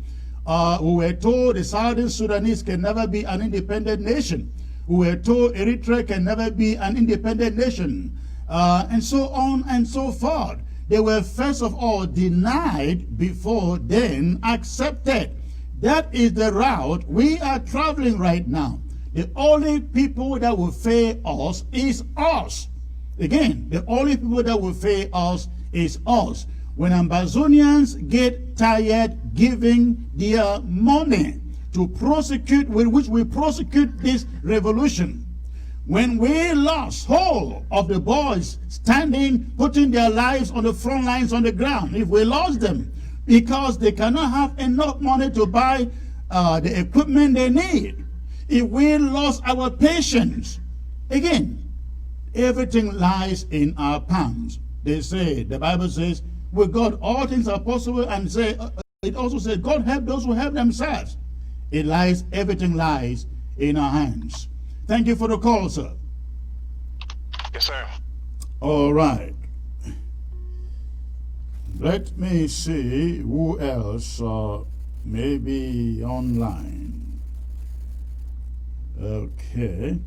We were told the Southern Sudanese can never be an independent nation. We were told Eritrea can never be an independent nation. And so on and so forth. They were first of all denied before then accepted. That is the route we are traveling right now. The only people that will fail us is us. Again, the only people that will fail us is us. When Ambazonians get tired giving their money to prosecute, with which we prosecute this revolution, when we lost whole of the boys standing, putting their lives on the front lines on the ground, if we lost them because they cannot have enough money to buy the equipment they need, if we lost our patience, again, everything lies in our palms. They say, the Bible says, with God all things are possible, and say it also says God help those who help themselves. Everything lies in our hands. Thank you for the call, sir. Yes, sir. All right. Let me see who else may be online. Okay.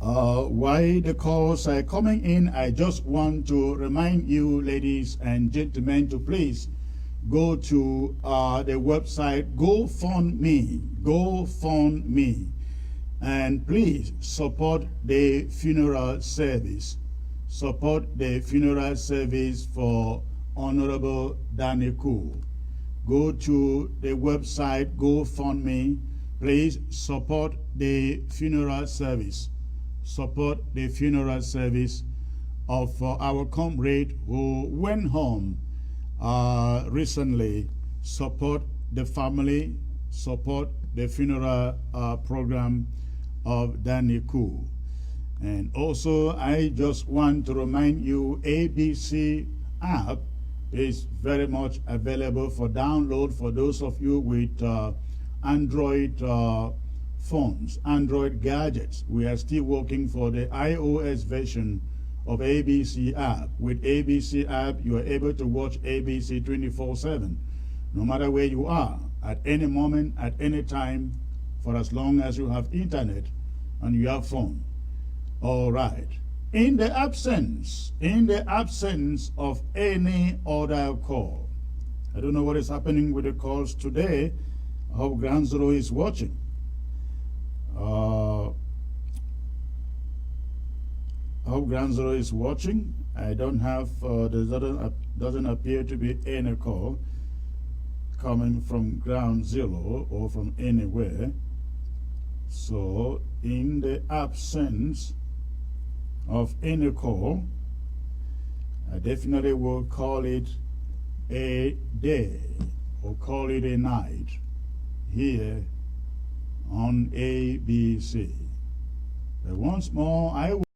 Why the calls are coming in, I just want to remind you, ladies and gentlemen, to please go to the website GoFundMe, and please support the funeral service. Support the funeral service for Honorable Danny Koo. Go to the website GoFundMe. Please support the funeral service. Support the funeral service of our comrade who went home recently. Support the family, support the funeral program of Danny Koo. And also, I just want to remind you, ABC app is very much available for download for those of you with Android phones, Android gadgets. We are still working for the iOS version of ABC app. With ABC app, you are able to watch ABC 24/7, no matter where you are. at any moment, at any time, for as long as you have internet and you have phone. All right. In the absence of any other call, I don't know what is happening with the calls today. I hope Ground Zero is watching. I hope Ground Zero is watching. I don't have, there doesn't appear to be any call coming from Ground Zero or from anywhere. So, in the absence of any call, I definitely will call it a day or call it a night here on ABC. But once more, I will